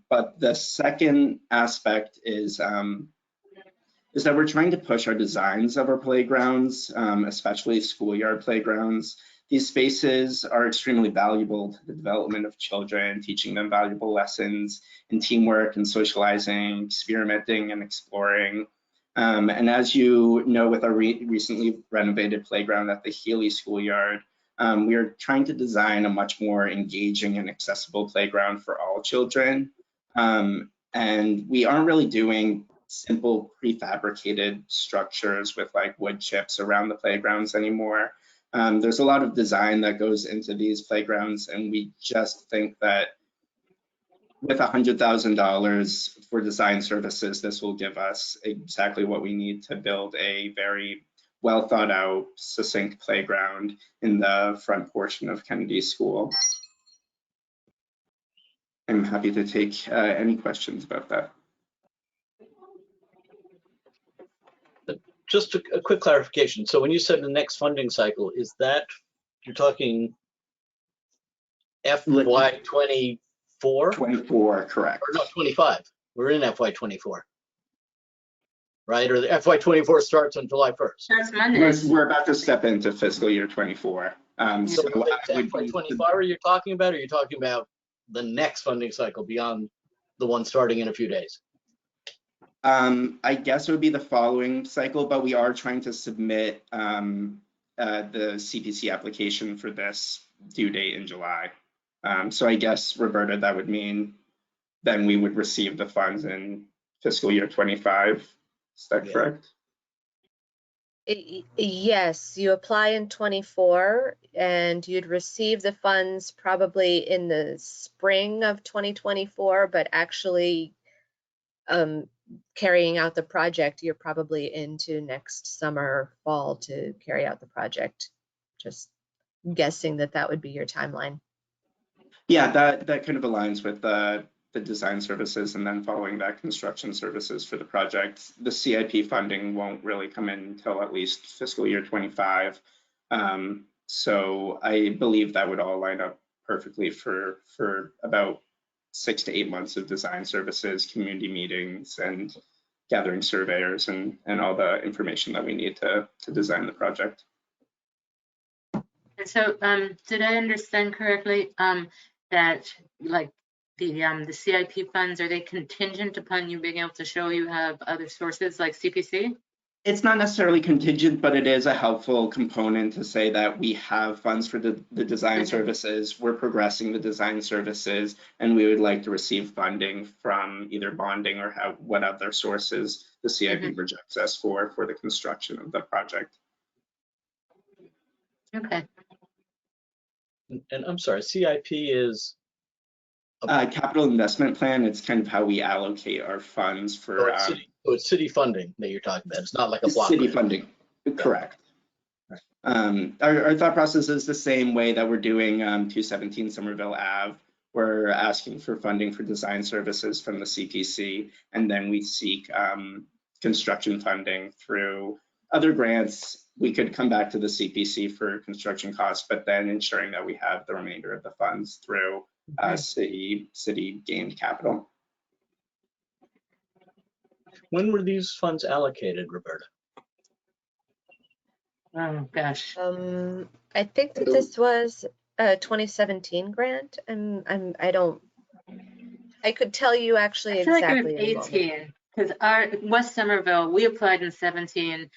S9: But the second aspect is that we're trying to push our designs of our playgrounds, especially schoolyard playgrounds. These spaces are extremely valuable to the development of children, teaching them valuable lessons in teamwork and socializing, experimenting and exploring. And as you know, with our recently renovated playground at the Healy Schoolyard, we are trying to design a much more engaging and accessible playground for all children. And we aren't really doing simple prefabricated structures with like wood chips around the playgrounds anymore. There's a lot of design that goes into these playgrounds, and we just think that with $100,000 for design services, this will give us exactly what we need to build a very well thought out, succinct playground in the front portion of Kennedy School. I'm happy to take any questions about that.
S4: Just a quick clarification. So when you said the next funding cycle, is that, you're talking FY 24?
S9: 24, correct.
S4: Or not 25? We're in FY 24. Right? Or the FY 24 starts on July 1st.
S8: Starts Monday.
S9: We're about to step into fiscal year 24.
S4: So FY 25 are you talking about, or are you talking about the next funding cycle beyond the one starting in a few days?
S9: I guess it would be the following cycle, but we are trying to submit the CPC application for this due date in July. So I guess, Roberta, that would mean then we would receive the funds in fiscal year 25. Is that correct?
S1: Yes, you apply in 24 and you'd receive the funds probably in the spring of 2024, but actually carrying out the project, you're probably into next summer, fall to carry out the project. Just guessing that that would be your timeline.
S9: Yeah, that kind of aligns with the design services, and then following that, construction services for the project. The CIP funding won't really come in until at least fiscal year 25. So I believe that would all line up perfectly for about 6 to 8 months of design services, community meetings, and gathering surveyors and all the information that we need to design the project.
S2: And so, did I understand correctly that like the CIP funds, are they contingent upon you being able to show you have other sources like CPC?
S9: It's not necessarily contingent, but it is a helpful component to say that we have funds for the design services, we're progressing the design services, and we would like to receive funding from either bonding or what other sources the CIP projects us for the construction of the project.
S2: Okay.
S4: And I'm sorry, CIP is?
S9: Capital investment plan. It's kind of how we allocate our funds for.
S4: It's city funding that you're talking about. It's not like a block
S9: city
S4: grant.
S9: funding, correct. Our thought process is the same way that we're doing 217 Somerville Ave. We're asking for funding for design services from the CPC, and then we seek construction funding through other grants. We could come back to the CPC for construction costs, but then ensuring that we have the remainder of the funds through city gained capital.
S4: When were these funds allocated, Roberta?
S2: Oh gosh.
S1: I think that this was a 2017 grant. I could tell you actually
S2: I feel
S1: exactly.
S2: like it was 18 because our West Somerville, we applied in 17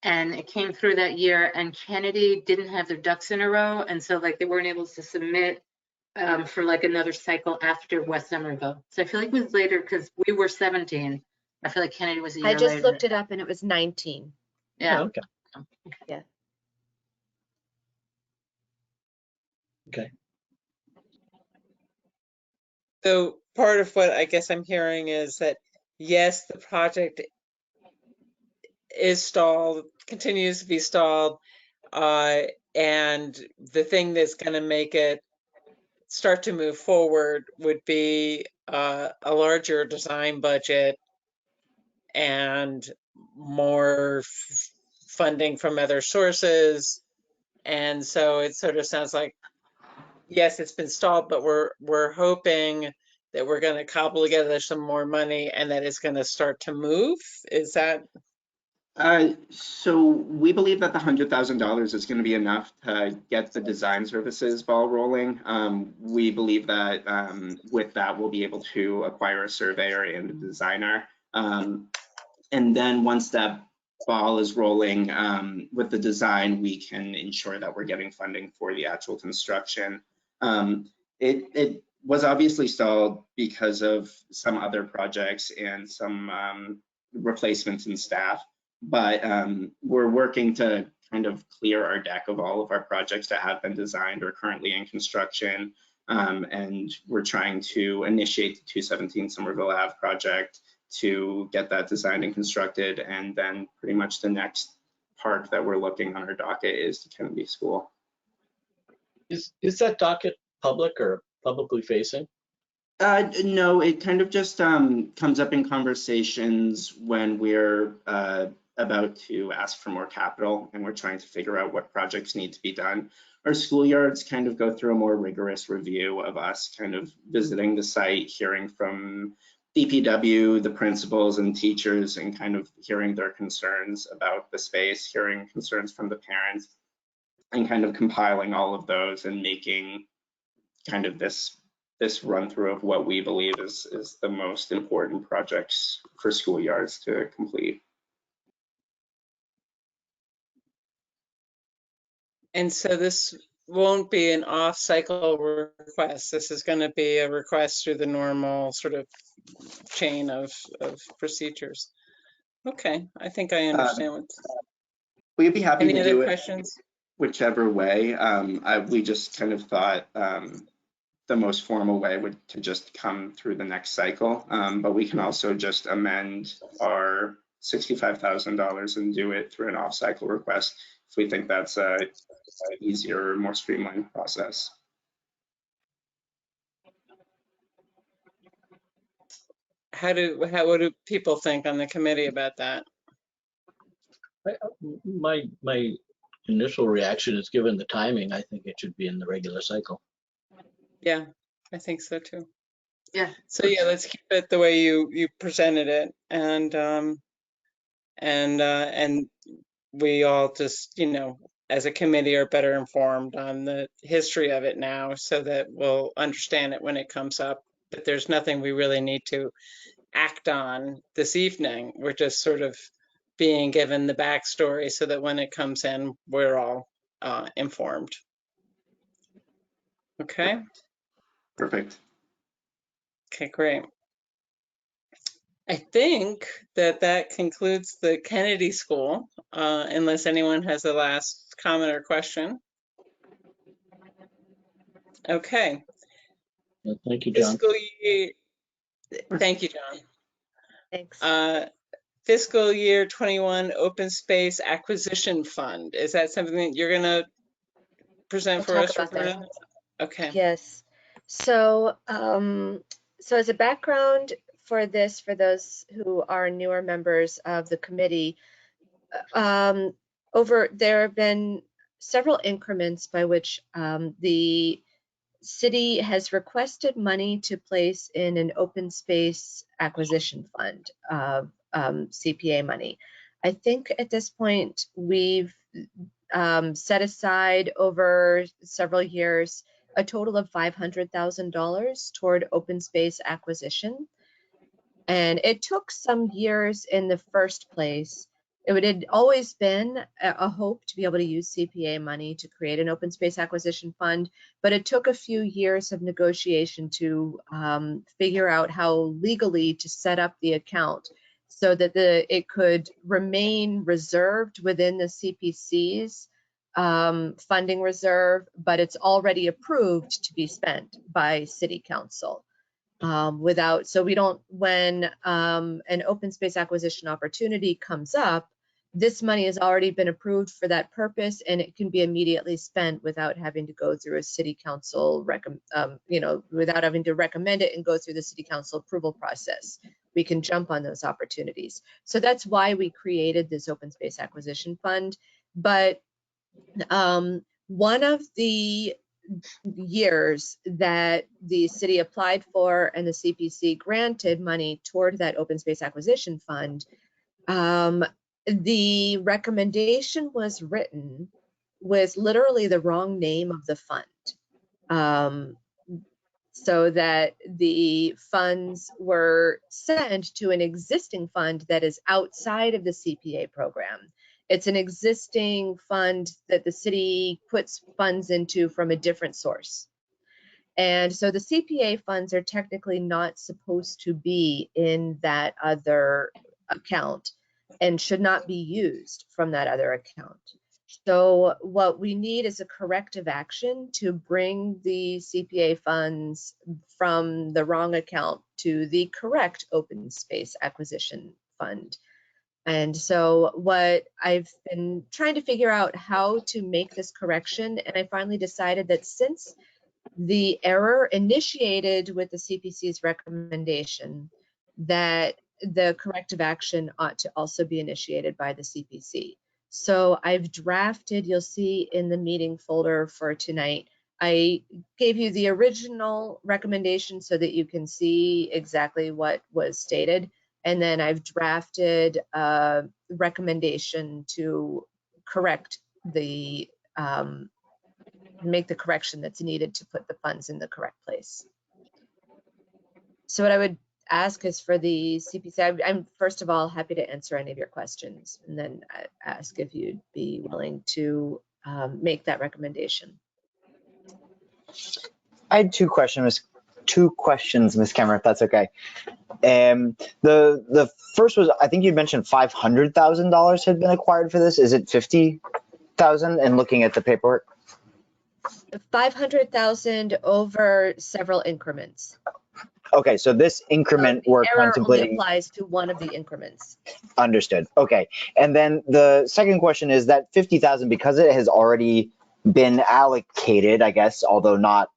S2: and it came through that year, and Kennedy didn't have their ducks in a row, and so like they weren't able to submit for like another cycle after West Somerville. So I feel like it was later because we were 17. I feel like Kennedy was a year
S1: I just
S2: later.
S1: looked it up and it was 19.
S2: Yeah.
S4: Oh, okay.
S1: Yeah.
S4: Okay.
S3: So part of what I guess I'm hearing is that, yes, the project is stalled, continues to be stalled, and the thing that's going to make it start to move forward would be a larger design budget and more funding from other sources. And so it sort of sounds like yes, it's been stalled, but we're hoping that we're going to cobble together some more money and that it's going to start to move. Is that?
S9: So we believe that the $100,000 is going to be enough to get the design services ball rolling. We believe that with that, we'll be able to acquire a surveyor and a designer. And then once that ball is rolling with the design, we can ensure that we're getting funding for the actual construction. It was obviously stalled because of some other projects and some replacements in staff. But we're working to kind of clear our deck of all of our projects that have been designed or currently in construction. And we're trying to initiate the 217 Somerville Ave project to get that designed and constructed. And then pretty much the next park that we're looking on our docket is the Kennedy School.
S4: Is that docket public or publicly facing?
S9: No, it kind of just comes up in conversations when we're about to ask for more capital and we're trying to figure out what projects need to be done. Our schoolyards kind of go through a more rigorous review of us kind of visiting the site, hearing from DPW, the principals and teachers, and kind of hearing their concerns about the space, hearing concerns from the parents, and kind of compiling all of those and making kind of this run through of what we believe is the most important projects for schoolyards to complete.
S3: And so this won't be an off-cycle request. This is going to be a request through the normal sort of chain of procedures. Okay, I think I understand what's.
S9: We'd be happy
S3: Any
S9: to
S3: other
S9: do
S3: questions?
S9: It whichever way. We just kind of thought the most formal way would to just come through the next cycle, but we can also just amend our $65,000 and do it through an off-cycle request if we think that's a easier, more streamlined process.
S3: What do people think on the committee about that?
S4: My initial reaction is, given the timing, I think it should be in the regular cycle.
S3: Yeah, I think so too.
S2: Yeah.
S3: So yeah, let's keep it the way you presented it, and we all just, you know, as a committee are better informed on the history of it now, so that we'll understand it when it comes up. But there's nothing we really need to act on this evening. We're just sort of being given the backstory so that when it comes in, we're all informed. Okay.
S9: Perfect.
S3: Okay, great. I think that concludes the Kennedy School, unless anyone has a last comment or question. Okay.
S4: Well, thank you, John.
S3: Fiscal year, thank you, John.
S1: Thanks.
S3: Fiscal year 21 Open Space Acquisition Fund. Is that something that you're going to present for us, Roberta? Okay.
S1: Yes. So, so as a background for this, for those who are newer members of the committee, there have been several increments by which the city has requested money to place in an open space acquisition fund of CPA money. I think at this point we've set aside over several years a total of $500,000 toward open space acquisition. And it took some years in the first place. It had always been a hope to be able to use CPA money to create an open space acquisition fund, but it took a few years of negotiation to figure out how legally to set up the account so that it could remain reserved within the CPC's funding reserve, but it's already approved to be spent by City Council. So we don't, when an open space acquisition opportunity comes up, this money has already been approved for that purpose, and it can be immediately spent without having to go through a City Council, without having to recommend it and go through the City Council approval process. We can jump on those opportunities. So that's why we created this open space acquisition fund. But one of the years that the city applied for and the CPC granted money toward that open space acquisition fund, the recommendation was written with literally the wrong name of the fund. So that the funds were sent to an existing fund that is outside of the CPA program. It's an existing fund that the city puts funds into from a different source. And so the CPA funds are technically not supposed to be in that other account and should not be used from that other account. So what we need is a corrective action to bring the CPA funds from the wrong account to the correct open space acquisition fund. And so what I've been trying to figure out how to make this correction, and I finally decided that since the error initiated with the CPC's recommendation, that the corrective action ought to also be initiated by the CPC. So I've drafted, you'll see in the meeting folder for tonight, I gave you the original recommendation so that you can see exactly what was stated. And then I've drafted a recommendation to correct the, make the correction that's needed to put the funds in the correct place. So what I would ask is for the CPC, I'm first of all happy to answer any of your questions, and then ask if you'd be willing to make that recommendation.
S7: I had two questions, Ms. Cameron, if that's okay. The first was, I think you mentioned $500,000 had been acquired for this. Is it 50,000? And looking at the paperwork.
S1: 500,000 over several increments.
S7: Okay, so this increment we're
S1: Error only
S7: contemplating.
S1: applies to one of the increments.
S7: Understood. Okay, and then the second question is that 50,000, because it has already been allocated, I guess, although not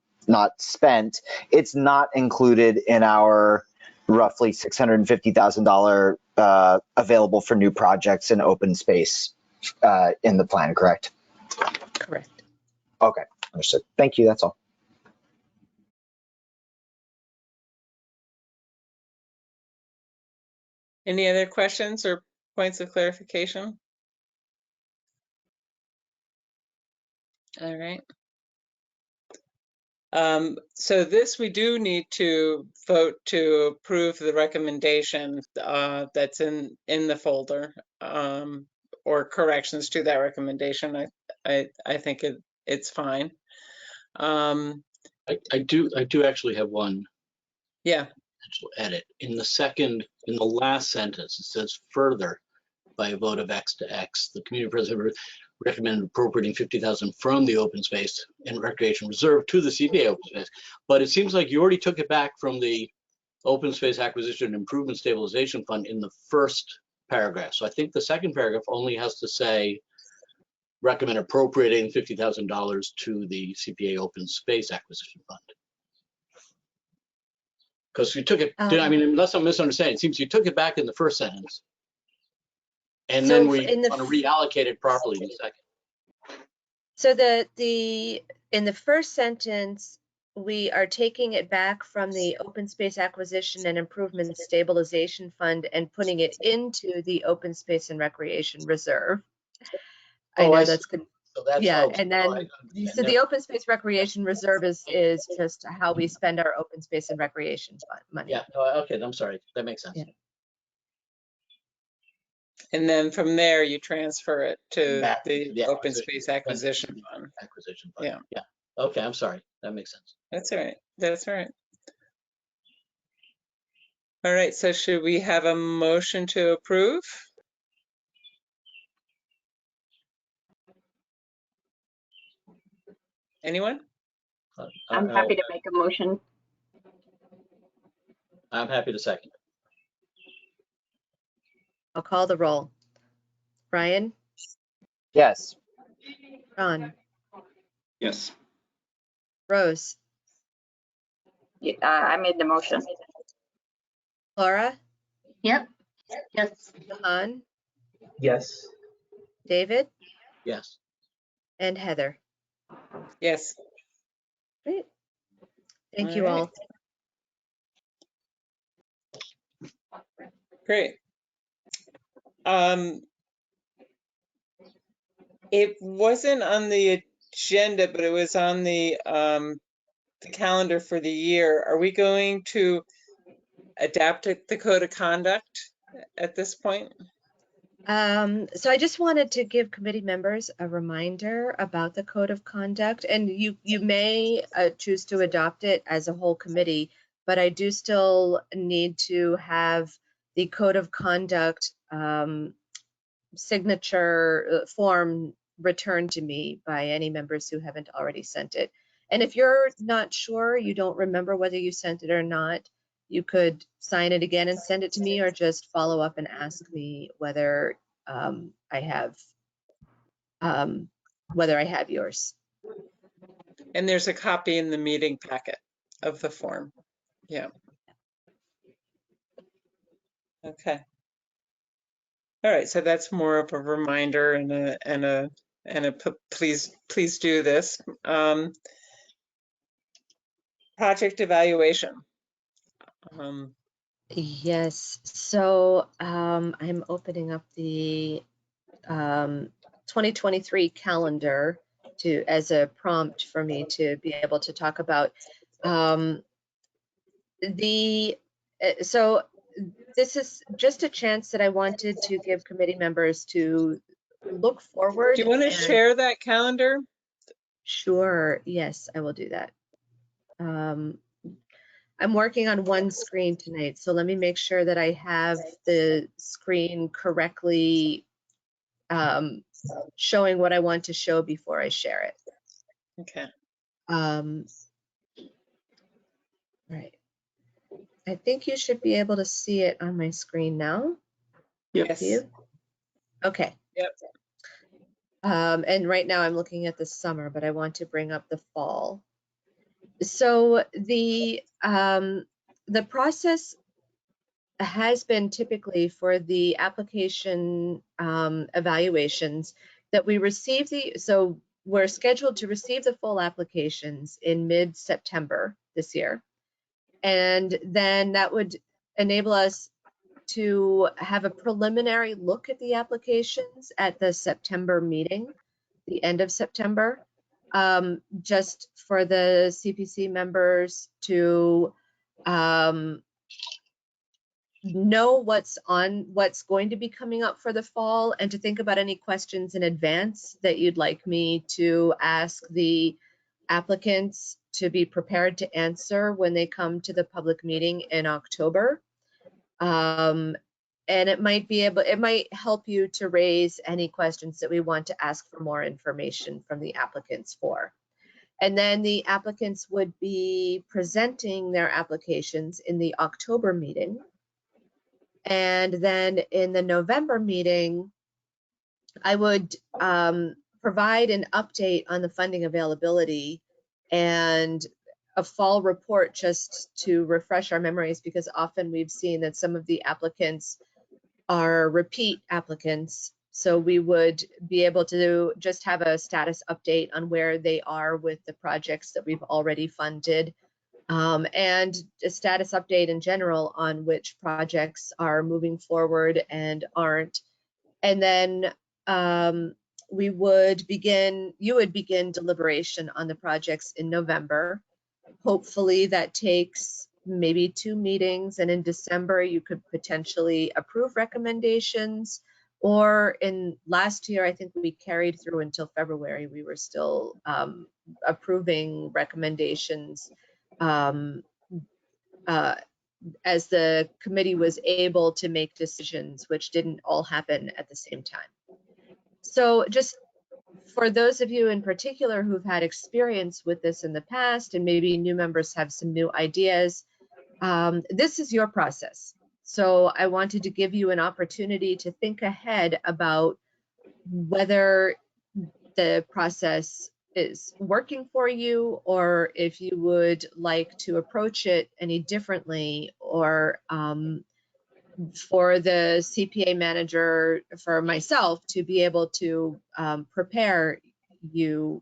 S7: spent, it's not included in our roughly $650,000 available for new projects in open space in the plan, correct?
S1: Correct.
S7: Okay, understood. Thank you. That's all.
S3: Any other questions or points of clarification? All right. So this, we do need to vote to approve the recommendation that's in the folder, or corrections to that recommendation. I think it's fine.
S4: I do actually have one
S3: Yeah.
S4: potential edit. In the last sentence, it says further, by a vote of X to X, the community president recommended appropriating 50,000 from the open space and recreation reserve to the CPA open space. But it seems like you already took it back from the open space acquisition and improvement stabilization fund in the first paragraph. So I think the second paragraph only has to say recommend appropriating $50,000 to the CPA open space acquisition fund. Because you took it, I mean, unless I'm misunderstanding, it seems you took it back in the first sentence. And
S1: So
S4: then we
S1: in the
S4: want to reallocate it properly in the second.
S1: So in the first sentence, we are taking it back from the open space acquisition and improvement stabilization fund and putting it into the open space and recreation reserve. I know that's good.
S4: So that's
S1: yeah, and then so the
S4: never.
S1: open space recreation reserve is just how we spend our open space and recreation fund money.
S4: Yeah, okay, I'm sorry, that makes sense.
S1: Yeah.
S3: And then from there, you transfer it to
S4: Back to
S3: the
S4: the
S3: open space acquisition fund.
S4: Acquisition fund.
S3: Yeah.
S4: Yeah. Okay, I'm sorry. That makes sense.
S3: That's all right. That's all right. All right, so should we have a motion to approve? Anyone?
S8: I'm happy to make a motion.
S4: I'm happy to second.
S1: I'll call the roll. Brian,
S7: Yes.
S1: Ron,
S9: Yes.
S1: Rose,
S8: Yeah, I made the motion.
S1: Laura,
S2: Yep. Yes.
S1: Han,
S5: Yes.
S1: David,
S4: Yes.
S1: and Heather.
S3: Yes.
S1: Great. Thank
S3: All
S1: you all.
S3: Great. It wasn't on the agenda, but it was on the calendar for the year. Are we going to adapt the code of conduct at this point?
S1: So I just wanted to give committee members a reminder about the code of conduct, and you may choose to adopt it as a whole committee, but I do still need to have the code of conduct signature form returned to me by any members who haven't already sent it. And if you're not sure, you don't remember whether you sent it or not, you could sign it again and send it to me, or just follow up and ask me whether I have yours.
S3: And there's a copy in the meeting packet of the form. Yeah. Okay. All right. So that's more of a reminder and a please do this. Project evaluation.
S1: Yes, so I'm opening up the 2023 calendar as a prompt for me to be able to talk about so this is just a chance that I wanted to give committee members to look forward.
S3: Do you want to share that calendar?
S1: Sure, yes, I will do that. I'm working on one screen tonight, so let me make sure that I have the screen correctly showing what I want to show before I share it.
S3: Okay.
S1: Right. I think you should be able to see it on my screen now.
S3: Yes.
S1: Okay.
S3: Yep.
S1: And right now I'm looking at the summer, but I want to bring up the fall. So the process has been typically for the application evaluations that we receive so we're scheduled to receive the full applications in mid-September this year. And then that would enable us to have a preliminary look at the applications at the September meeting, the end of September, just for the CPC members to know what's going to be coming up for the fall, and to think about any questions in advance that you'd like me to ask the applicants to be prepared to answer when they come to the public meeting in October. And it might help you to raise any questions that we want to ask for more information from the applicants for. And then the applicants would be presenting their applications in the October meeting. And then in the November meeting, I would provide an update on the funding availability and a fall report, just to refresh our memories, because often we've seen that some of the applicants are repeat applicants. So we would be able to just have a status update on where they are with the projects that we've already funded, and a status update in general on which projects are moving forward and aren't. And then you would begin deliberation on the projects in November. Hopefully that takes maybe 2 meetings, and in December you could potentially approve recommendations. Or in last year, I think we carried through until February. We were still approving recommendations as the committee was able to make decisions, which didn't all happen at the same time. So just for those of you in particular who've had experience with this in the past, and maybe new members have some new ideas, this is your process. So I wanted to give you an opportunity to think ahead about whether the process is working for you, or if you would like to approach it any differently, or for the CPA manager, for myself, to be able to prepare you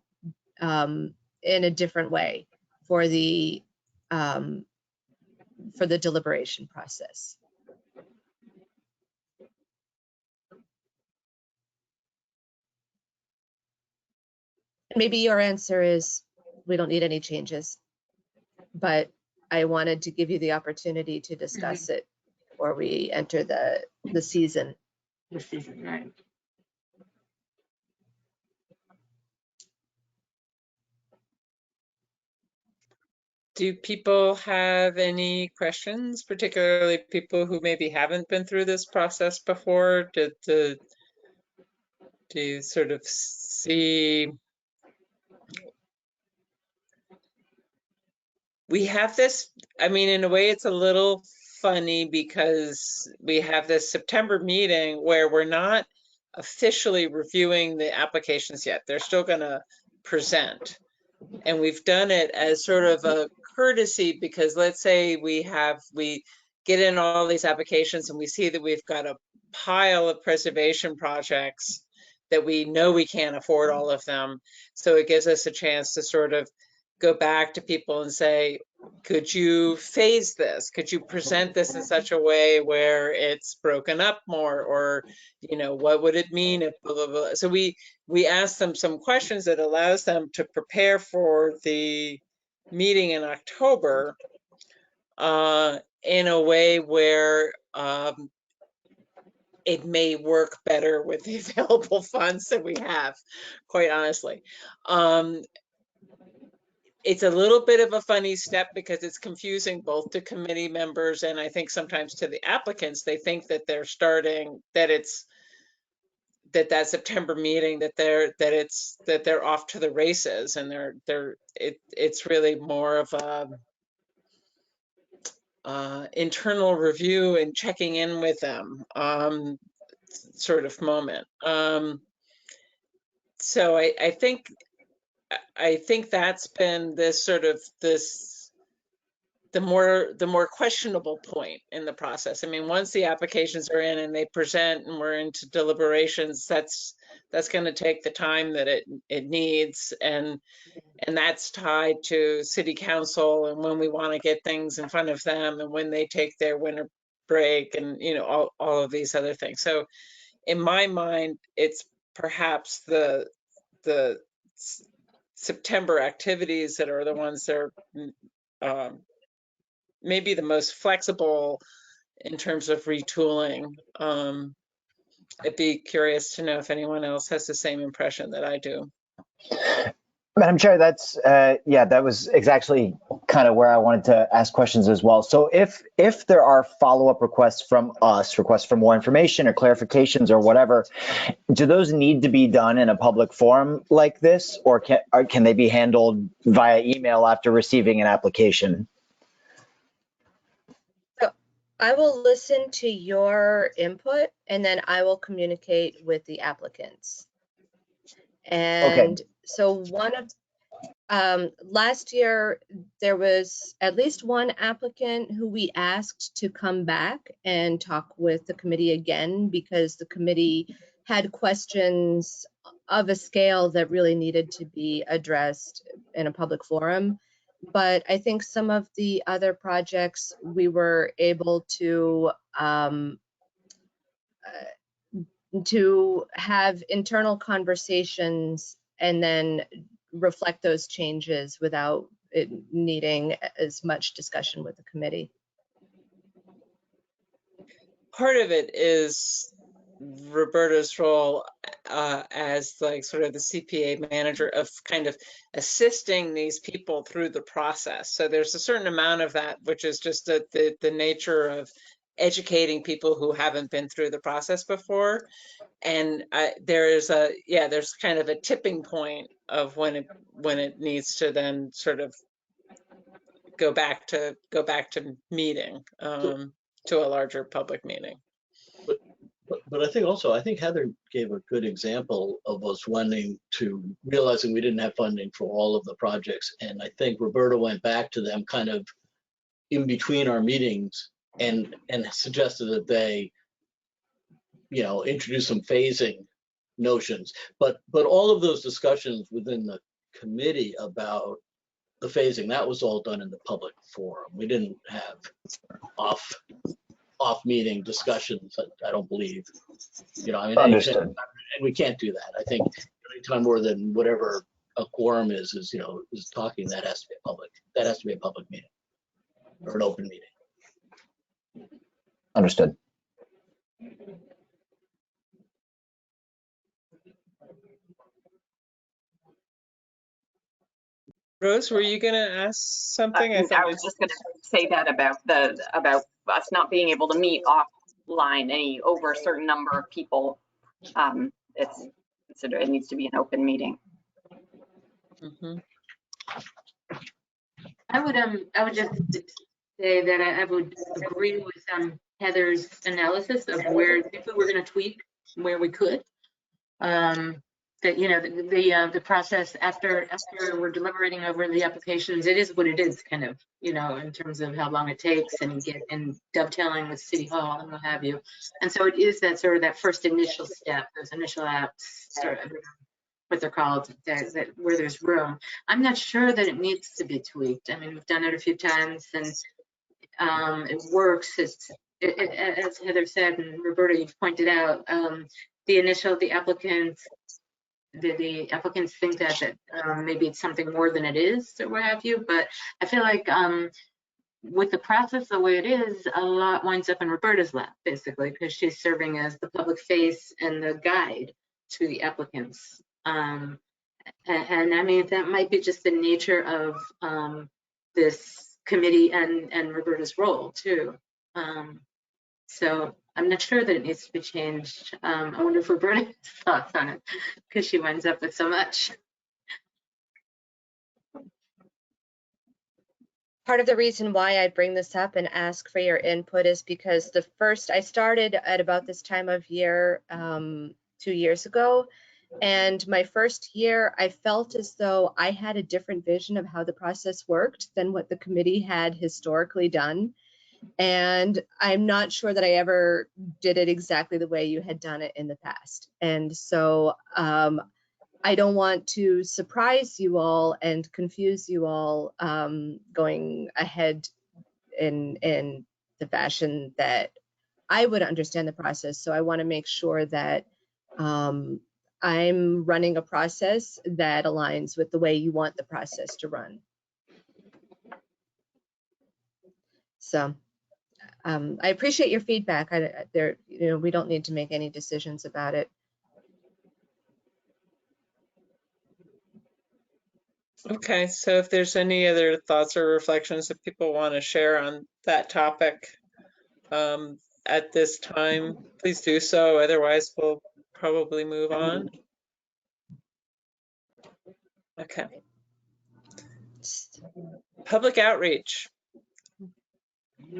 S1: in a different way for the deliberation process. Maybe your answer is we don't need any changes, but I wanted to give you the opportunity to discuss it before we enter the season.
S2: The season, right?
S3: Do people have any questions, particularly people who maybe haven't been through this process before? Do you sort of see? We have this, I mean, in a way, it's a little funny because we have this September meeting where we're not officially reviewing the applications yet. They're still going to present. And we've done it as sort of a courtesy because let's say we get in all these applications and we see that we've got a pile of preservation projects that we know we can't afford all of them. So it gives us a chance to sort of go back to people and say, could you phase this? Could you present this in such a way where it's broken up more? Or, you know, what would it mean if blah, blah, blah. So we ask them some questions that allows them to prepare for the meeting in October in a way where it may work better with the available funds that we have, quite honestly. It's a little bit of a funny step because it's confusing both to committee members and I think sometimes to the applicants. They think that they're starting, that it's that September meeting, that they're off to the races, and it's really more of a internal review and checking in with them sort of moment. So I think that's been this sort of the more questionable point in the process. I mean, once the applications are in and they present and we're into deliberations, that's going to take the time that it needs, and that's tied to city council and when we want to get things in front of them and when they take their winter break and, you know, all of these other things. So in my mind, it's perhaps the September activities that are the ones that are maybe the most flexible in terms of retooling. I'd be curious to know if anyone else has the same impression that I do.
S7: Madam Chair, that's that was exactly kind of where I wanted to ask questions as well. So if there are follow-up requests from us, requests for more information or clarifications or whatever, do those need to be done in a public forum like this, or can they be handled via email after receiving an application?
S1: So I will listen to your input and then I will communicate with the applicants. And so last year, there was at least one applicant who we asked to come back and talk with the committee again because the committee had questions of a scale that really needed to be addressed in a public forum. But I think some of the other projects we were able to have internal conversations and then reflect those changes without it needing as much discussion with the committee.
S3: Part of it is Roberta's role as like sort of the CPA manager of kind of assisting these people through the process. So there's a certain amount of that, which is just the nature of educating people who haven't been through the process before. And there's kind of a tipping point of when it needs to then sort of go back to meeting to a larger public meeting.
S4: But I think Heather gave a good example of us realizing we didn't have funding for all of the projects. And I think Roberta went back to them kind of in between our meetings and suggested that they, you know, introduce some phasing notions. But all of those discussions within the committee about the phasing, that was all done in the public forum. We didn't have off meeting discussions, I don't believe. You know, I mean,
S7: Understood.
S4: and we can't do that. I think anytime more than whatever a quorum is talking, that has to be a public meeting or an open meeting.
S7: Understood.
S3: Rose, were you gonna ask something?
S8: I was just going to say that about us not being able to meet offline over a certain number of people. It needs to be an open meeting.
S3: Mhm.
S2: I would just say that I would agree with Heather's analysis of where, if we were going to tweak where we could. That, you know, the process after we're deliberating over the applications, it is what it is, kind of, you know, in terms of how long it takes and dovetailing with City Hall and what have you. And so it is that sort of that first initial step, those initial apps, sort of what they're called, that where there's room. I'm not sure that it needs to be tweaked. I mean, we've done it a few times and it works. As Heather said, and Roberta, you pointed out, the applicants think that maybe it's something more than it is or what have you, but I feel like with the process the way it is, a lot winds up in Roberta's lap, basically, because she's serving as the public face and the guide to the applicants. And I mean, that might be just the nature of this committee and Roberta's role too. So I'm not sure that it needs to be changed. I wonder if Roberta has thoughts on it, because she winds up with so much.
S1: Part of the reason why I bring this up and ask for your input is because I started at about this time of year 2 years ago. And my first year, I felt as though I had a different vision of how the process worked than what the committee had historically done. And I'm not sure that I ever did it exactly the way you had done it in the past. And so I don't want to surprise you all and confuse you all going ahead in the fashion that I would understand the process. So I want to make sure that I'm running a process that aligns with the way you want the process to run. So I appreciate your feedback. We don't need to make any decisions about it.
S3: Okay, so if there's any other thoughts or reflections that people want to share on that topic at this time, please do so. Otherwise, we'll probably move on. Okay. Public outreach.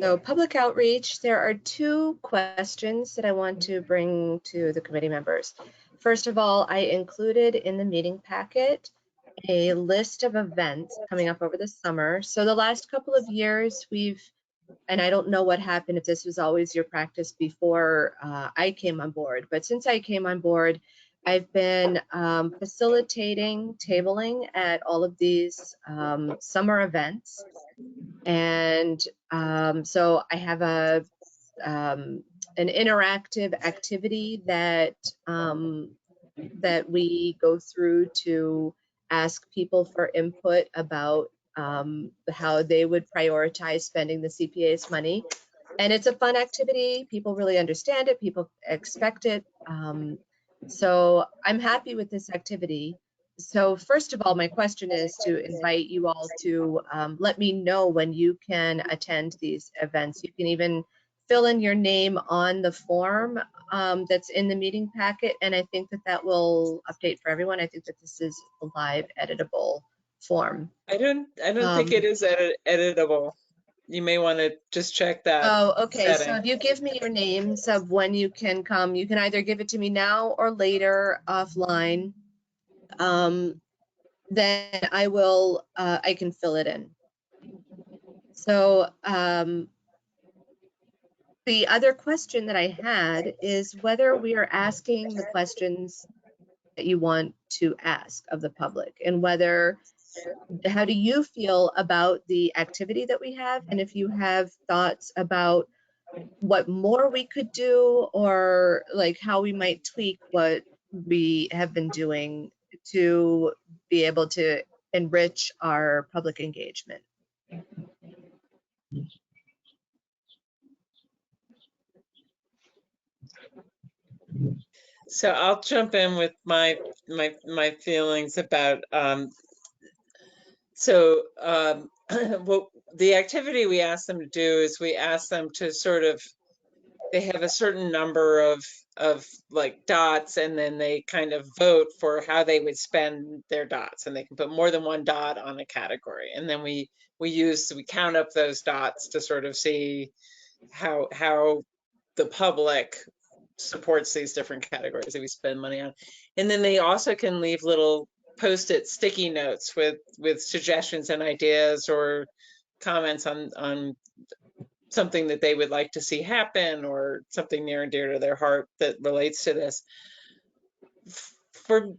S1: So public outreach, there are 2 questions that I want to bring to the committee members. First of all, I included in the meeting packet a list of events coming up over the summer. So the last couple of years and I don't know what happened, if this was always your practice before I came on board, but since I came on board, I've been facilitating tabling at all of these summer events. And so I have an interactive activity that we go through to ask people for input about how they would prioritize spending the CPA's money. And it's a fun activity. People really understand it. People expect it. So I'm happy with this activity. So first of all, my question is to invite you all to let me know when you can attend these events. You can even fill in your name on the form that's in the meeting packet, and I think that will update for everyone. I think that this is a live editable form.
S3: I don't think it is editable. You may want to just check that.
S1: Oh, okay.
S3: setting.
S1: So if you give me your names of when you can come, you can either give it to me now or later offline. Then I can fill it in. So the other question that I had is whether we are asking the questions that you want to ask of the public, and whether how do you feel about the activity that we have? And if you have thoughts about what more we could do, or like how we might tweak what we have been doing to be able to enrich our public engagement.
S3: So I'll jump in with my feelings about what the activity we asked them to do is we asked them to sort of, they have a certain number of like dots, and then they kind of vote for how they would spend their dots, and they can put more than one dot on a category, and then we count up those dots to sort of see how the public supports these different categories that we spend money on. And then they also can leave little post-it sticky notes with suggestions and ideas or comments on something that they would like to see happen, or something near and dear to their heart that relates to this. For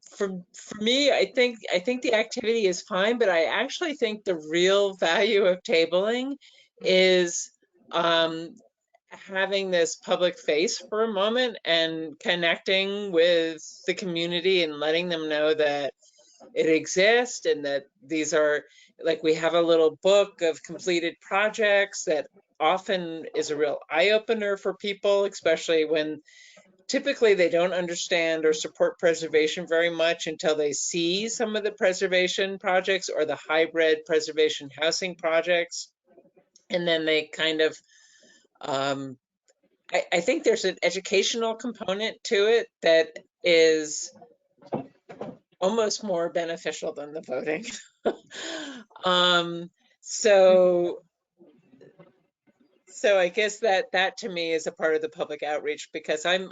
S3: me, I think the activity is fine, but I actually think the real value of tabling is having this public face for a moment and connecting with the community and letting them know that it exists, and that these are, like, we have a little book of completed projects that often is a real eye-opener for people, especially when typically they don't understand or support preservation very much until they see some of the preservation projects or the hybrid preservation housing projects. And then they kind of, I think there's an educational component to it that is almost more beneficial than the voting. So I guess that to me is a part of the public outreach, because I think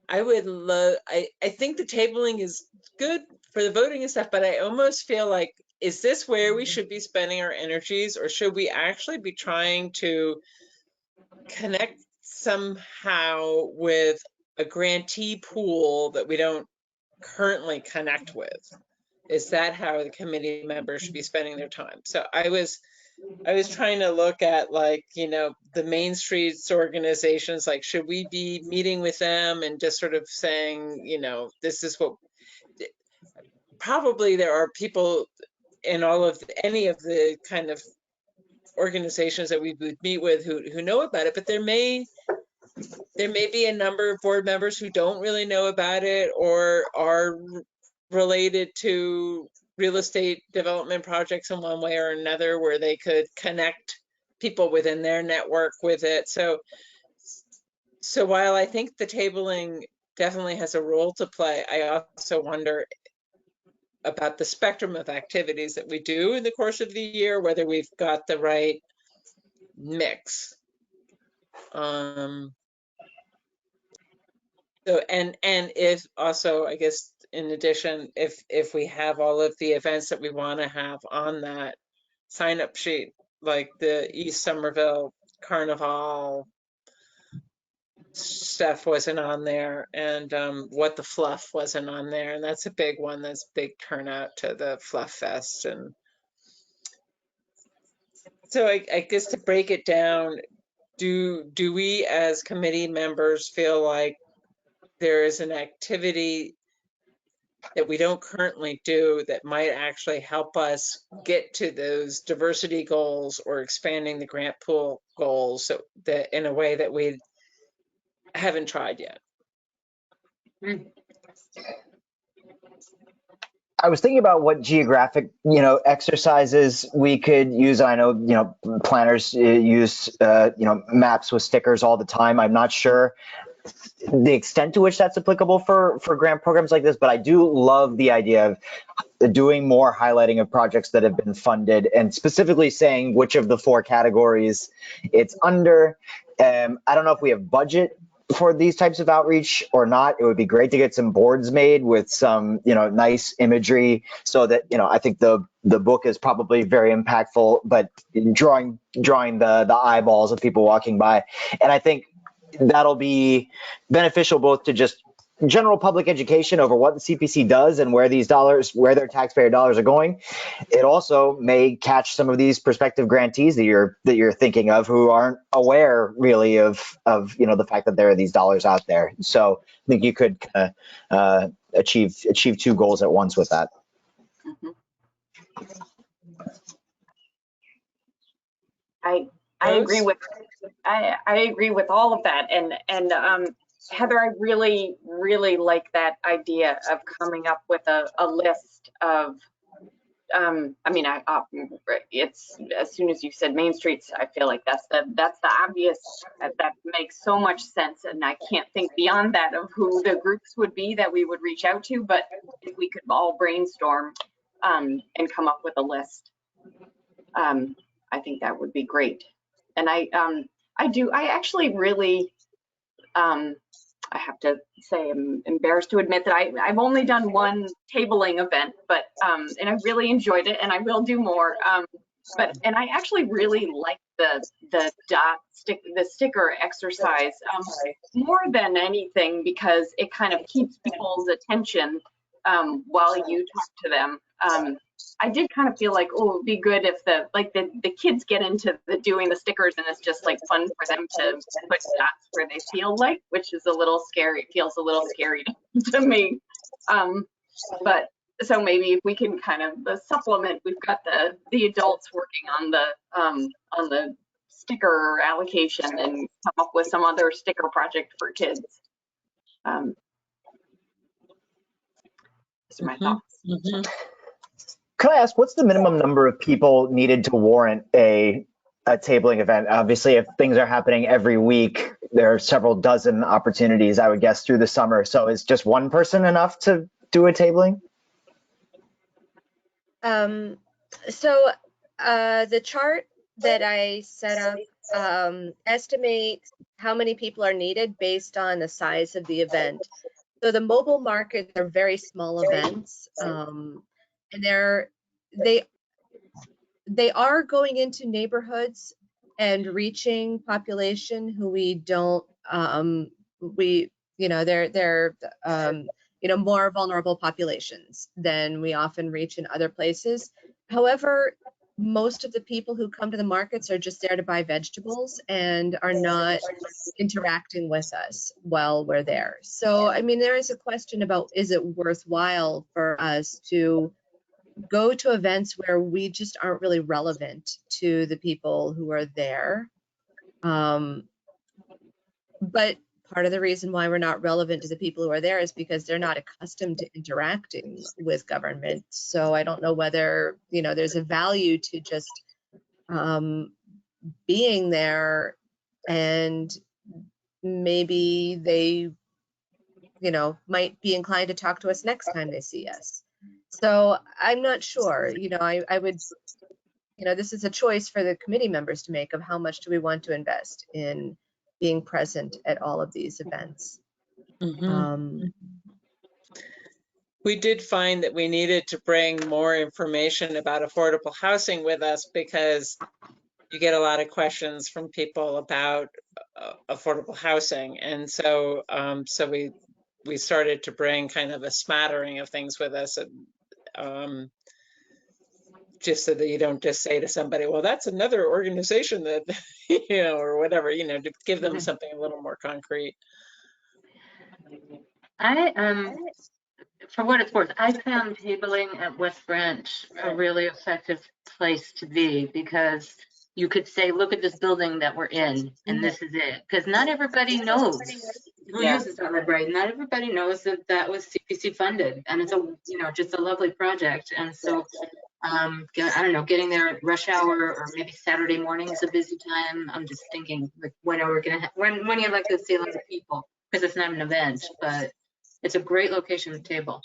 S3: the tabling is good for the voting and stuff, but I almost feel like, is this where we should be spending our energies, or should we actually be trying to connect somehow with a grantee pool that we don't currently connect with? Is that how the committee members should be spending their time? So I was trying to look at, like, you know, the Main Streets organizations, like, should we be meeting with them and just sort of saying, you know, this is what, probably there are people in any of the kind of organizations that we would meet with who know about it, but there may be a number of board members who don't really know about it, or are related to real estate development projects in one way or another, where they could connect people within their network with it. So while I think the tabling definitely has a role to play, I also wonder about the spectrum of activities that we do in the course of the year, whether we've got the right mix. So, and if also, I guess, in addition, if we have all of the events that we want to have on that sign up sheet, like the East Somerville Carnival stuff wasn't on there, and What the Fluff wasn't on there, and that's a big one. That's big turnout to the Fluff Fest. And so I guess to break it down, do we as committee members feel like there is an activity that we don't currently do that might actually help us get to those diversity goals or expanding the grant pool goals, so that in a way that we haven't tried yet?
S7: I was thinking about what geographic, exercises we could use. I know, planners use, maps with stickers all the time. I'm not sure the extent to which that's applicable for grant programs like this, but I do love the idea of doing more highlighting of projects that have been funded, and specifically saying which of the 4 categories it's under. I don't know if we have budget for these types of outreach or not. It would be great to get some boards made with some, nice imagery, so that, I think the book is probably very impactful, but drawing the eyeballs of people walking by. And I think that'll be beneficial both to just, general public education over what the CPC does and where their taxpayer dollars are going. It also may catch some of these prospective grantees that you're thinking of who aren't aware really of the fact that there are these dollars out there. So I think you could achieve two goals at once with that.
S8: I agree with all of that, and Heather, I really like that idea of coming up with a list of it's, as soon as you said Main Streets, I feel like that's the obvious, that makes so much sense, and I can't think beyond that of who the groups would be that we would reach out to, but if we could all brainstorm and come up with a list, I think that would be great. And I actually really, I have to say I'm embarrassed to admit that I've only done one tabling event, but and I really enjoyed it, and I will do more. And I actually really like the sticker exercise more than anything, because it kind of keeps people's attention while you talk to them. I did kind of feel like, oh, it'd be good if the kids get into doing the stickers, and it's just like fun for them to put dots where they feel like, which is a little scary. It feels a little scary to me. But so maybe if we can kind of supplement, we've got the adults working on the sticker allocation and come up with some other sticker project for kids. Those are my thoughts.
S7: Could I ask, what's the minimum number of people needed to warrant a tabling event? Obviously, if things are happening every week, there are several dozen opportunities, I would guess, through the summer. So is just one person enough to do a tabling?
S1: So the chart that I set up estimates how many people are needed based on the size of the event. So the mobile markets are very small events, and they are going into neighborhoods and reaching population who we don't they're more vulnerable populations than we often reach in other places. However, most of the people who come to the markets are just there to buy vegetables and are not interacting with us while we're there. So, I mean, there is a question about, is it worthwhile for us to go to events where we just aren't really relevant to the people who are there? But part of the reason why we're not relevant to the people who are there is because they're not accustomed to interacting with government. So I don't know whether, there's a value to just being there, and maybe they, might be inclined to talk to us next time they see us. So I'm not sure, I would, this is a choice for the committee members to make of how much do we want to invest in being present at all of these events.
S3: We did find that we needed to bring more information about affordable housing with us, because you get a lot of questions from people about affordable housing. And so we started to bring kind of a smattering of things with us, just so that you don't just say to somebody, well, that's another organization that, or whatever, to give them something a little more concrete.
S2: For what it's worth, I found tabling at West Branch a really effective place to be, because you could say, look at this building that we're in, and this is it. Because not everybody knows who uses that library. Not everybody knows that that was CPC funded, and it's just a lovely project. And so, I don't know, getting there at rush hour, or maybe Saturday morning is a busy time. I'm just thinking, like, when are we gonna have, when you like to see a lot of people, because it's not an event, but it's a great location to table,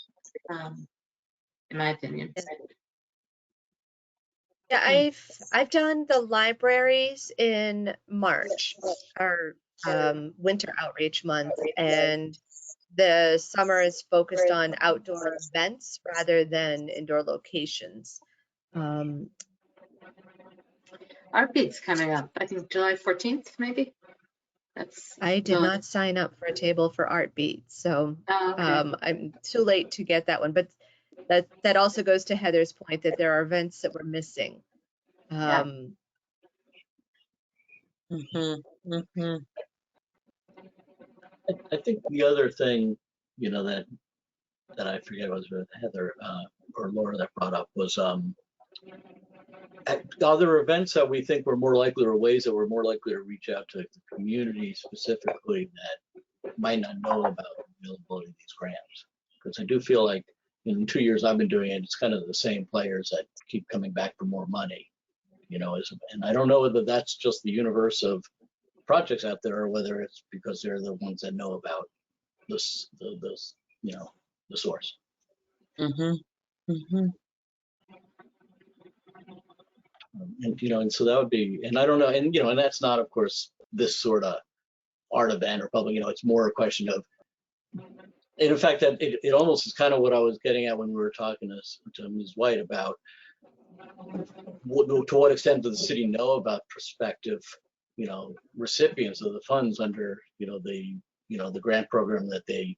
S2: in my opinion.
S1: Yeah, I've done the libraries in March, our winter outreach month, and the summer is focused on outdoor events rather than indoor locations.
S2: Our beat's coming up, I think July 14th, maybe.
S1: I did not sign up for a table for Art Beat, so
S2: Oh, okay.
S1: I'm too late to get that one. But that also goes to Heather's point that there are events that we're missing.
S2: Yeah.
S4: I think the other thing, that I forget was with Heather or Laura that brought up was at other events that we think we're more likely, or ways that we're more likely to reach out to the community specifically that might not know about the availability of these grants. Because I do feel like in the 2 years I've been doing it, it's kind of the same players that keep coming back for more money. And I don't know whether that's just the universe of projects out there or whether it's because they're the ones that know about the source. And so that would be, and I don't know, and that's not, of course, this sort of art event or public, it's more a question of, and in fact, that it almost is kind of what I was getting at when we were talking to Ms. White about to what extent does the city know about prospective, recipients of the funds under, the grant program that they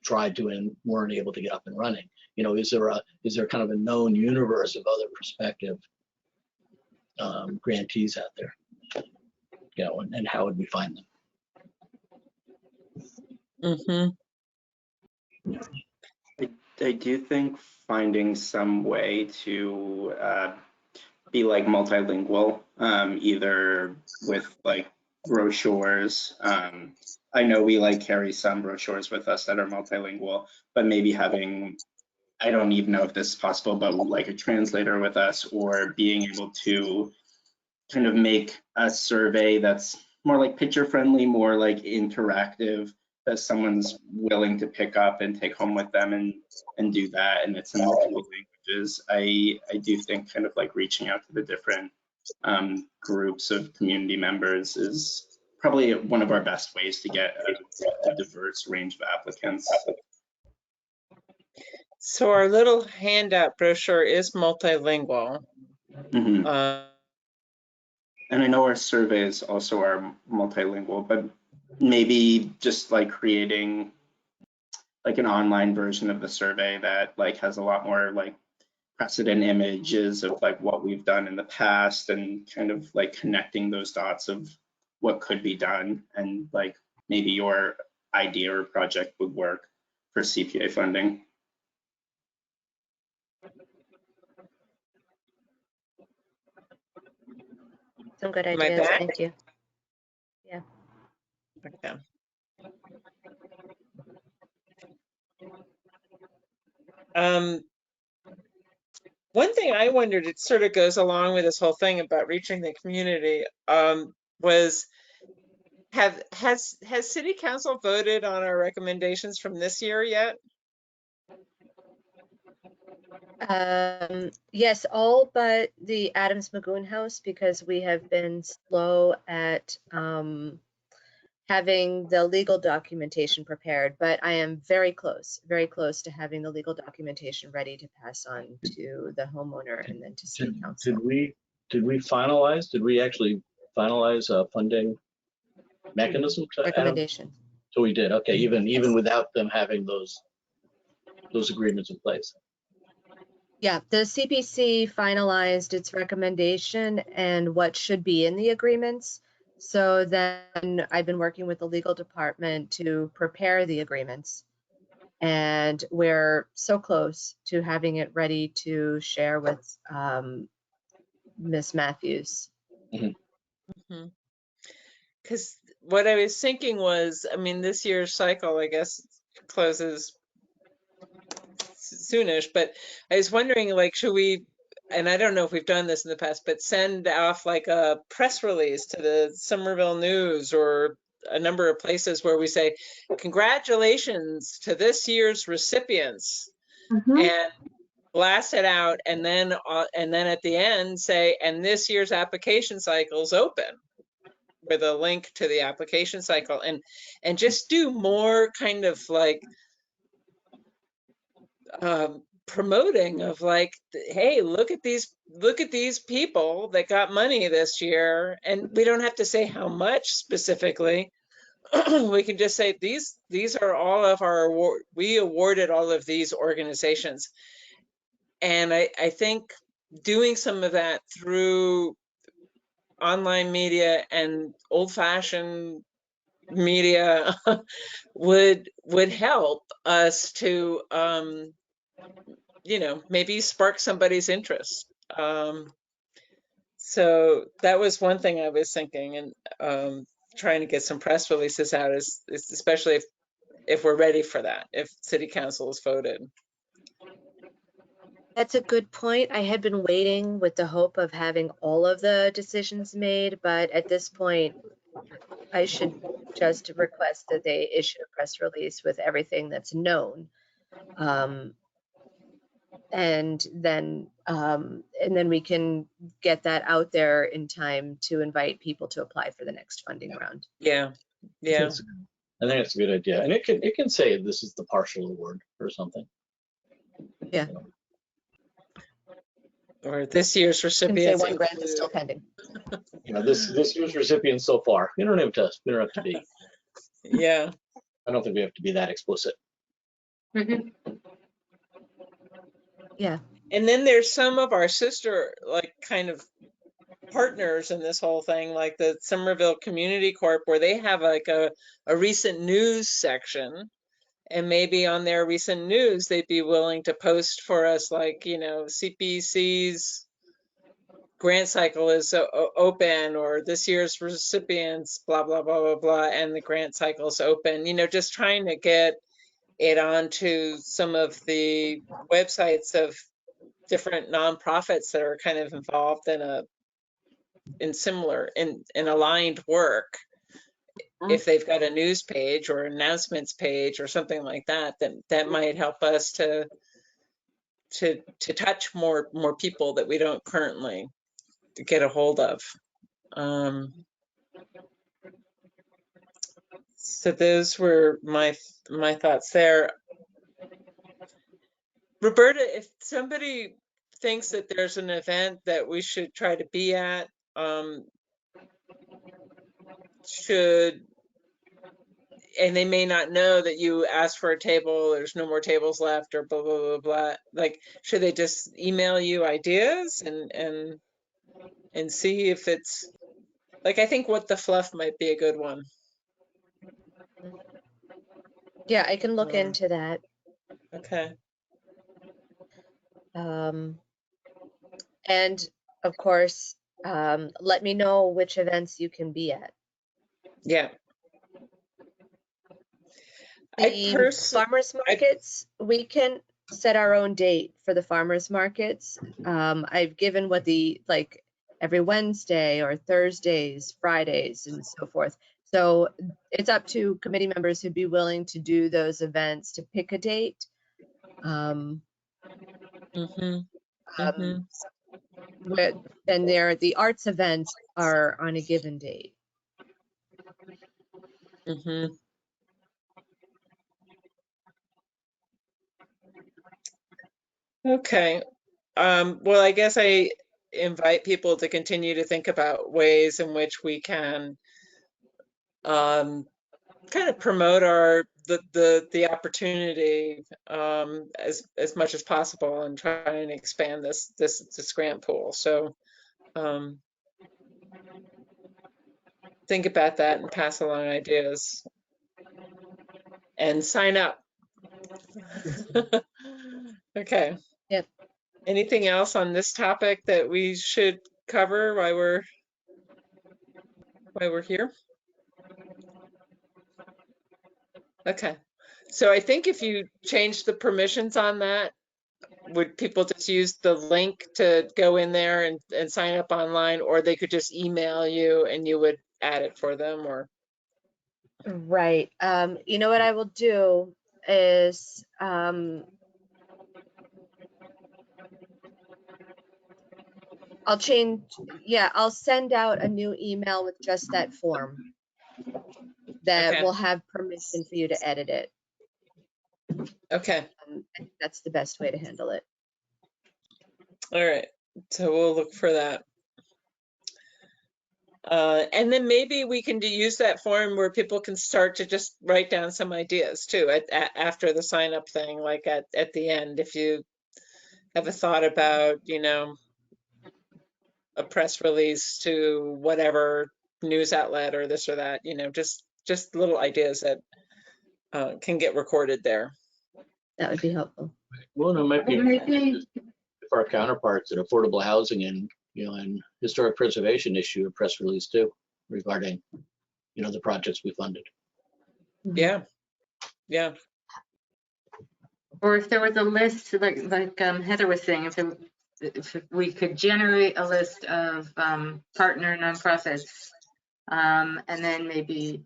S4: tried to and weren't able to get up and running. Is there kind of a known universe of other prospective grantees out there? And how would we find them?
S9: I do think finding some way to be like multilingual, either with like brochures. I know we carry some brochures with us that are multilingual, but maybe having, I don't even know if this is possible, but like a translator with us, or being able to kind of make a survey that's more like picture friendly, more like interactive, that someone's willing to pick up and take home with them and do that, and it's in multiple languages. I do think kind of like reaching out to the different groups of community members is probably one of our best ways to get a diverse range of applicants.
S3: So our little handout brochure is multilingual.
S9: And I know our surveys also are multilingual, but maybe just like creating like an online version of the survey that like has a lot more like precedent images of like what we've done in the past, and kind of like connecting those dots of what could be done, and like maybe your idea or project would work for CPA funding.
S1: Some good ideas. Thank you. Yeah.
S3: Okay. One thing I wondered, it sort of goes along with this whole thing about reaching the community, was has City Council voted on our recommendations from this year yet?
S1: Yes, all but the Adams Magoon House, because we have been slow at having the legal documentation prepared, but I am very close to having the legal documentation ready to pass on to the homeowner and then to City Council.
S4: Did we finalize? Did we actually finalize a funding mechanism?
S1: Recommendation.
S4: So we did. Okay, even without them having those agreements in place.
S1: Yeah, the CPC finalized its recommendation and what should be in the agreements. So then I've been working with the legal department to prepare the agreements. And we're so close to having it ready to share with Ms. Matthews.
S3: Because what I was thinking was, I mean, this year's cycle, I guess, closes soonish, but I was wondering, like, should we, and I don't know if we've done this in the past, but send off like a press release to the Somerville News or a number of places where we say, congratulations to this year's recipients, and blast it out, and then at the end say, and this year's application cycle is open, with a link to the application cycle, and just do more kind of like promoting of like, hey, look at these people that got money this year, and we don't have to say how much specifically. We can just say these are all of our award. We awarded all of these organizations, and I think doing some of that through online media and old-fashioned media would help us to maybe spark somebody's interest. So that was one thing I was thinking, and trying to get some press releases out is especially if we're ready for that, if city council is voted.
S1: That's a good point. I had been waiting with the hope of having all of the decisions made, but at this point, I should just request that they issue a press release with everything that's known. And then we can get that out there in time to invite people to apply for the next funding round.
S3: Yeah.
S4: I think it's a good idea, and it can say this is the partial award or something.
S1: Yeah.
S3: Or this year's
S1: Can
S3: recipients.
S1: say one grant is still pending.
S4: This year's recipients so far. We don't have to be.
S3: Yeah.
S4: I don't think we have to be that explicit.
S2: Mhm.
S1: Yeah.
S3: And then there's some of our sister, like, kind of partners in this whole thing, like the Somerville Community Corp, where they have like a recent news section, and maybe on their recent news they'd be willing to post for us, like, CPC's grant cycle is open, or this year's recipients blah blah blah blah blah, and the grant cycle's open. Just trying to get it onto some of the websites of different nonprofits that are kind of involved in similar in aligned work. If they've got a news page or announcements page or something like that, that might help us to touch more people that we don't currently get a hold of. So those were my thoughts there. Roberta, if somebody thinks that there's an event that we should try to be at, and they may not know that you asked for a table, there's no more tables left, or blah blah blah blah, like, should they just email you ideas and see if it's like, I think What the Fluff might be a good one.
S1: Yeah, I can look into that.
S3: Okay.
S1: And of course, let me know which events you can be at.
S3: Yeah.
S1: The farmers markets, we can set our own date for the farmers markets. I've given what every Wednesday or Thursdays, Fridays, and so forth. So it's up to committee members who'd be willing to do those events to pick a date. And the arts events are on a given date.
S3: Okay. Well, I guess I invite people to continue to think about ways in which we can kind of promote the opportunity as much as possible, and try and expand this grant pool. So think about that and pass along ideas and sign up. Okay.
S1: Yep.
S3: Anything else on this topic that we should cover while we're here? Okay. So I think if you change the permissions on that, would people just use the link to go in there and sign up online, or they could just email you and you would add it for them, or?
S1: Right. You know what I will do is I'll send out a new email with just that form that will have permission for you to edit it.
S3: Okay.
S1: I think that's the best way to handle it.
S3: All right, so we'll look for that. And then maybe we can use that form where people can start to just write down some ideas too after the sign up thing, like at the end, if you have a thought about, you know, a press release to whatever news outlet or this or that, you know, just little ideas that can get recorded there.
S1: That would be helpful.
S4: Well, it might be
S2: Maybe-
S4: for our counterparts in affordable housing and, you know, and historic preservation issue a press release too regarding, you know, the projects we funded.
S3: Yeah, yeah.
S2: Or if there was a list, like Heather was saying, if we could generate a list of partner nonprofits, and then maybe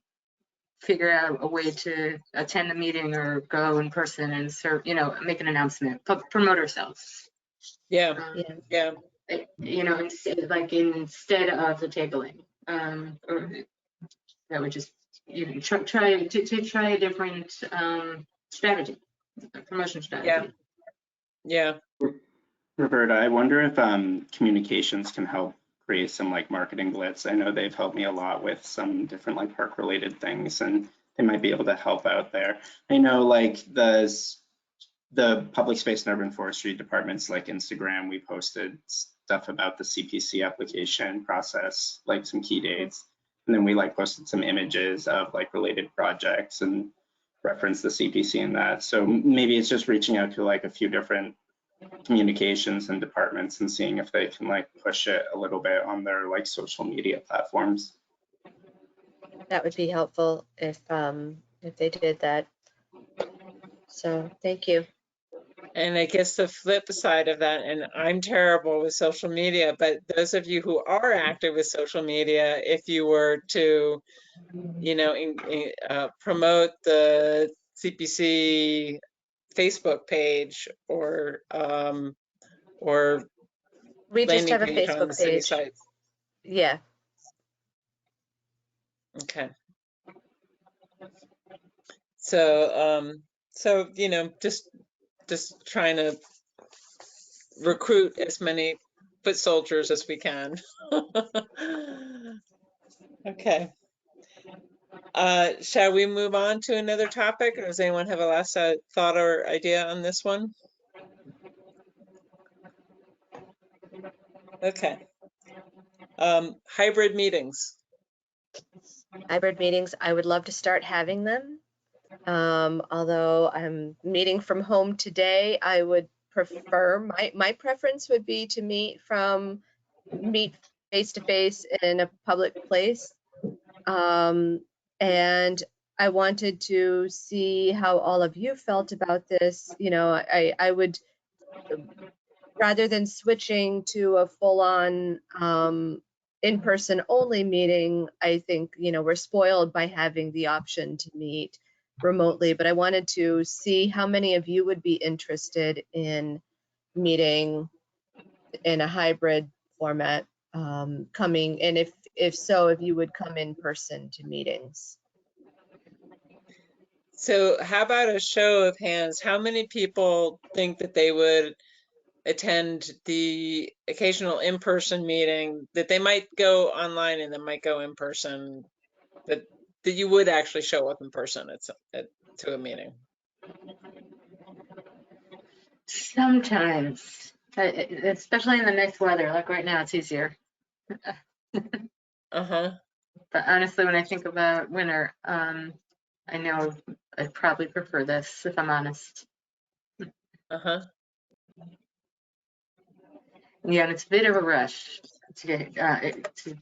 S2: figure out a way to attend the meeting or go in person and serve, you know, make an announcement, promote ourselves.
S3: Yeah,
S1: Yeah.
S3: yeah,
S2: You know, instead of the tabling, or that would just, you know, try a different strategy, promotion strategy.
S3: yeah.
S9: Roberta, I wonder if communications can help create some like marketing blitz. I know they've helped me a lot with some different like park related things, and they might be able to help out there. I know like the public space and urban forestry departments, like Instagram, we posted stuff about the CPC application process, like some key dates. And then we like posted some images of like related projects and referenced the CPC in that. So maybe it's just reaching out to like a few different communications and departments and seeing if they can like push it a little bit on their like social media platforms.
S1: That would be helpful if they did that. So thank you.
S3: And I guess the flip side of that, and I'm terrible with social media, but those of you who are active with social media, if you were to, you know, promote the CPC Facebook page or
S1: We just
S3: landing
S1: have a
S3: page on the
S1: Facebook
S3: city
S1: page.
S3: site.
S1: Yeah.
S3: Okay. So you know, just trying to recruit as many foot soldiers as we can. Okay. Shall we move on to another topic, or does anyone have a last thought or idea on this one? Okay. Hybrid meetings.
S1: Hybrid meetings, I would love to start having them. Although I'm meeting from home today, I would prefer, my preference would be to meet face to face in a public place. And I wanted to see how all of you felt about this. You know, I would, rather than switching to a full-on in-person only meeting, I think, you know, we're spoiled by having the option to meet remotely, but I wanted to see how many of you would be interested in meeting in a hybrid format coming, and if so, if you would come in person to meetings.
S3: So how about a show of hands? How many people think that they would attend the occasional in-person meeting, that they might go online and then might go in person, that you would actually show up in person to a meeting?
S2: Sometimes, especially in the nice weather, like right now, it's easier.
S3: Uh-huh.
S2: But honestly, when I think about winter, I know I'd probably prefer this, if I'm honest.
S3: Uh-huh.
S2: Yeah, and it's a bit of a rush to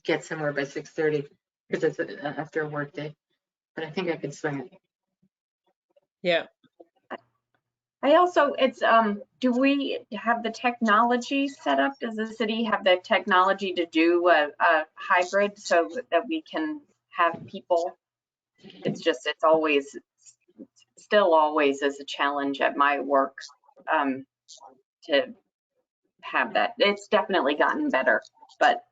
S2: get somewhere by 6:30 because it's after a work day. But I think I could swing it.
S3: Yeah.
S8: I also, do we have the technology set up? Does the city have the technology to do a hybrid so that we can have people? It's just, it's always, still always is a challenge at my work to have that. It's definitely gotten better, but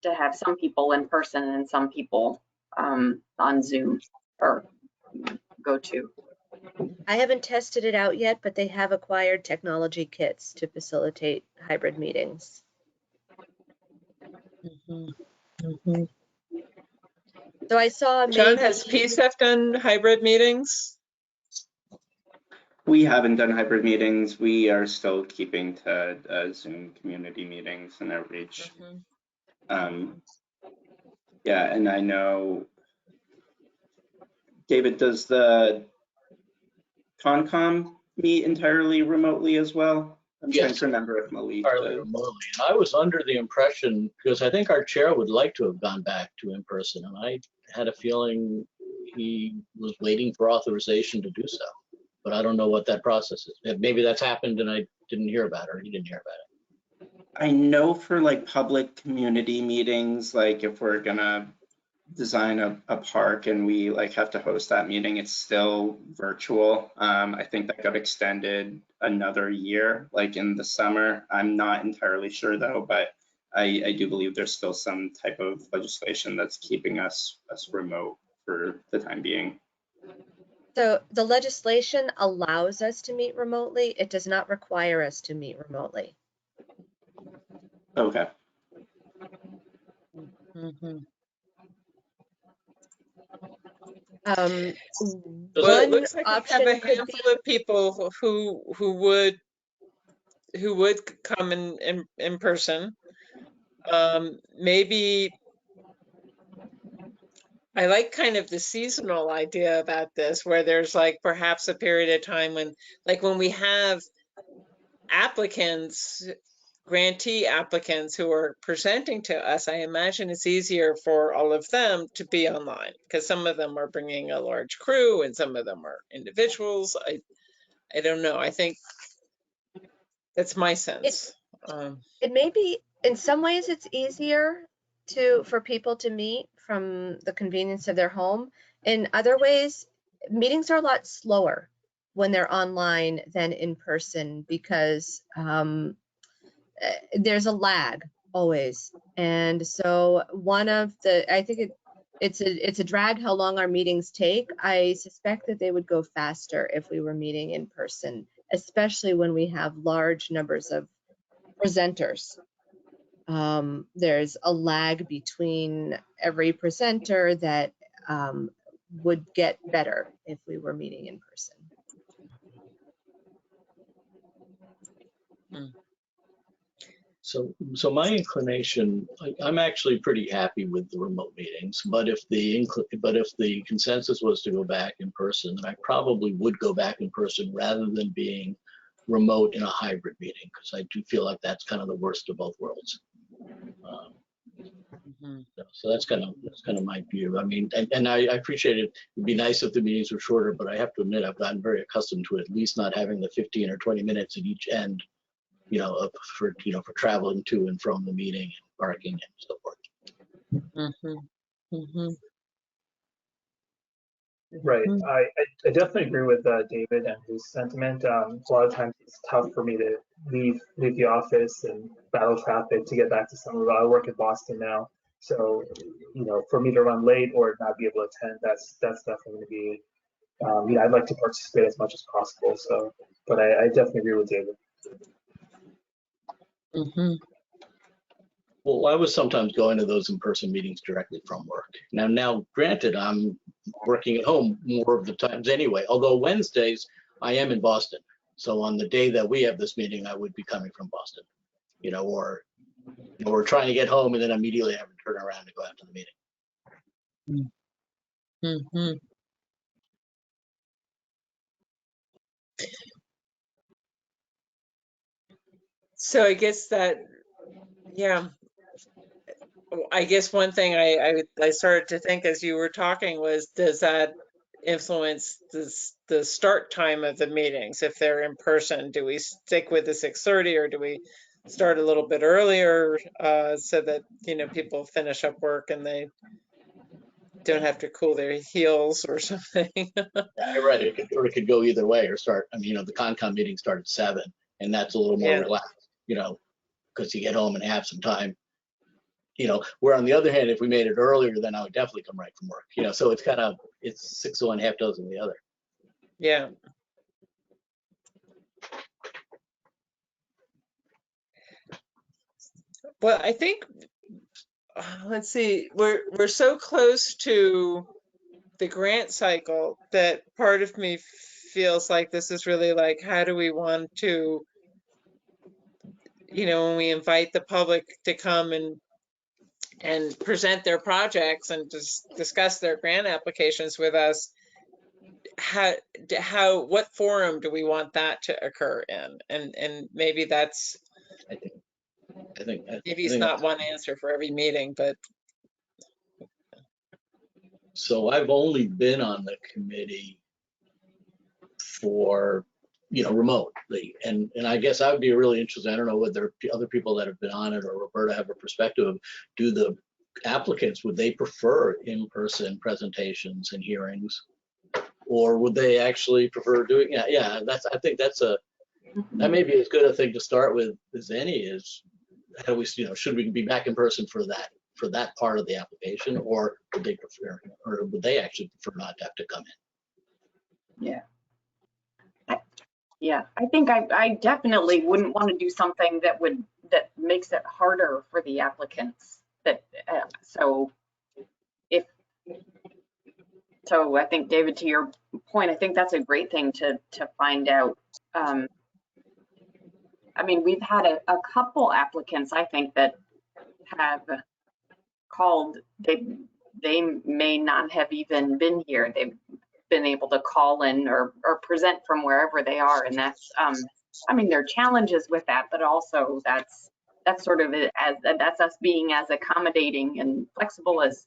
S8: to have some people in person and some people on Zoom or go to.
S1: I haven't tested it out yet, but they have acquired technology kits to facilitate hybrid meetings. So I saw
S3: John,
S1: maybe,
S3: has PSEF done hybrid meetings?
S9: We haven't done hybrid meetings. We are still keeping to Zoom community meetings and outreach. Yeah, and I know, David, does the Concom meet entirely remotely as well? I'm trying
S4: Yes.
S9: to remember if Malik
S4: Entirely
S9: does.
S4: remotely. And I was under the impression, because I think our chair would like to have gone back to in-person, and I had a feeling he was waiting for authorization to do so. But I don't know what that process is. Maybe that's happened and I didn't hear about it, or he didn't hear about it.
S9: I know for like public community meetings, like if we're gonna design a park and we like have to host that meeting, it's still virtual. I think that got extended another year, like in the summer. I'm not entirely sure though, but I do believe there's still some type of legislation that's keeping us remote for the time being.
S1: so the legislation allows us to meet remotely. It does not require us to meet remotely.
S9: Okay.
S1: One
S3: Well, it looks like we have
S1: option
S3: a
S1: could be,
S3: handful of people who would come in person. Maybe I like kind of the seasonal idea about this, where there's like perhaps a period of time when, like when we have applicants, grantee applicants who are presenting to us, I imagine it's easier for all of them to be online because some of them are bringing a large crew and some of them are individuals. I don't know. I think that's my sense.
S1: it may be, in some ways it's easier for people to meet from the convenience of their home. In other ways, meetings are a lot slower when they're online than in person because there's a lag always. And so I think it's a drag how long our meetings take. I suspect that they would go faster if we were meeting in person, especially when we have large numbers of presenters. There's a lag between every presenter that would get better if we were meeting in person.
S4: So my inclination, I'm actually pretty happy with the remote meetings, but if the consensus was to go back in person, then I probably would go back in person rather than being remote in a hybrid meeting, because I do feel like that's kind of the worst of both worlds. So that's kind of my view. I mean, and I appreciate it. It'd be nice if the meetings were shorter, but I have to admit I've gotten very accustomed to at least not having the 15 or 20 minutes at each end, for traveling to and from the meeting and parking and so forth.
S5: Right. I definitely agree with David and his sentiment. A lot of times it's tough for me to leave the office and battle traffic to get back to Somerville. I work in Boston now, so for me to run late or not be able to attend, that's definitely going to be. I'd like to participate as much as possible. So, but I definitely agree with David.
S4: Well, I was sometimes going to those in-person meetings directly from work. Now, granted, I'm working at home more of the times anyway, although Wednesdays I am in Boston. So on the day that we have this meeting, I would be coming from Boston, or we're trying to get home and then immediately have to turn around and go out to the meeting.
S3: So I guess I guess one thing I started to think as you were talking was, does that influence the start time of the meetings? If they're in person, do we stick with the 6:30 or do we start a little bit earlier so that people finish up work and they don't have to cool their heels or something?
S4: You're right. It could go either way or start. I mean, the Concom meeting started at 7, and that's a little more relaxed, because you get home and have some time. Where on the other hand, if we made it earlier, then I would definitely come right from work. So it's it's 6 of one, half dozen of the other.
S3: Yeah. Well, I think, let's see, we're so close to the grant cycle that part of me feels like this is really like, how do we want to, when we invite the public to come and present their projects and just discuss their grant applications with us, what forum do we want that to occur in? And maybe that's,
S4: I think
S3: maybe it's not one answer for every meeting, but.
S4: So I've only been on the committee for, remotely. And I guess I would be really interested. I don't know whether other people that have been on it or Roberta have a perspective of, do the applicants, would they prefer in-person presentations and hearings? Or would they actually prefer doing, I think that may be as good a thing to start with as any is, how do we, should we be back in person for that part of the application, or would they prefer, or would they actually prefer not to have to come in?
S8: Yeah, I think I definitely wouldn't want to do something that makes it harder for the applicants. So I think, David, to your point, I think that's a great thing to find out. I mean, we've had a couple applicants, I think, that have called. They may not have even been here. They've been able to call in or present from wherever they are, and that's I mean, there are challenges with that, but also that's sort of that's us being as accommodating and flexible as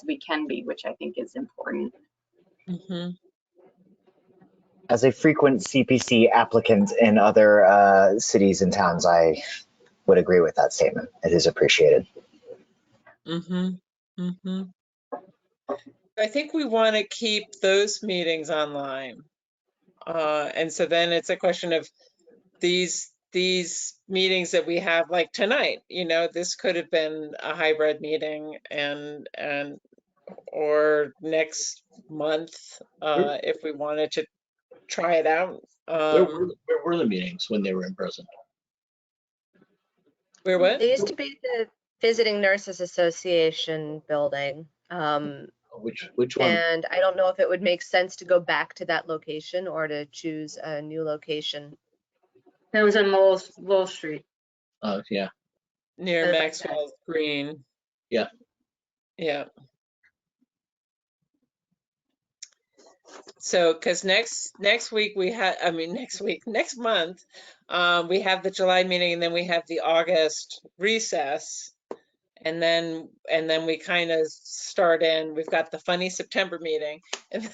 S8: we can be, which I think is important.
S3: Mm-hmm.
S7: As a frequent CPC applicant in other cities and towns, I would agree with that statement. It is appreciated.
S3: Mm-hmm. Mm-hmm. I think we want to keep those meetings online. And so then it's a question of these meetings that we have, like tonight, this could have been a hybrid meeting, or next month, if we wanted to try it out.
S4: Where were the meetings when they were in person?
S3: Where what?
S1: They used to be the Visiting Nurses Association building.
S4: Which one?
S1: And I don't know if it would make sense to go back to that location or to choose a new location.
S2: That was on Lowell Street.
S4: Yeah.
S3: Near
S1: Okay.
S3: Maxwell Green.
S4: Yeah.
S3: Yeah. So, because next week next month, we have the July meeting, and then we have the August recess, and then we kind of start in. We've got the funny September meeting, and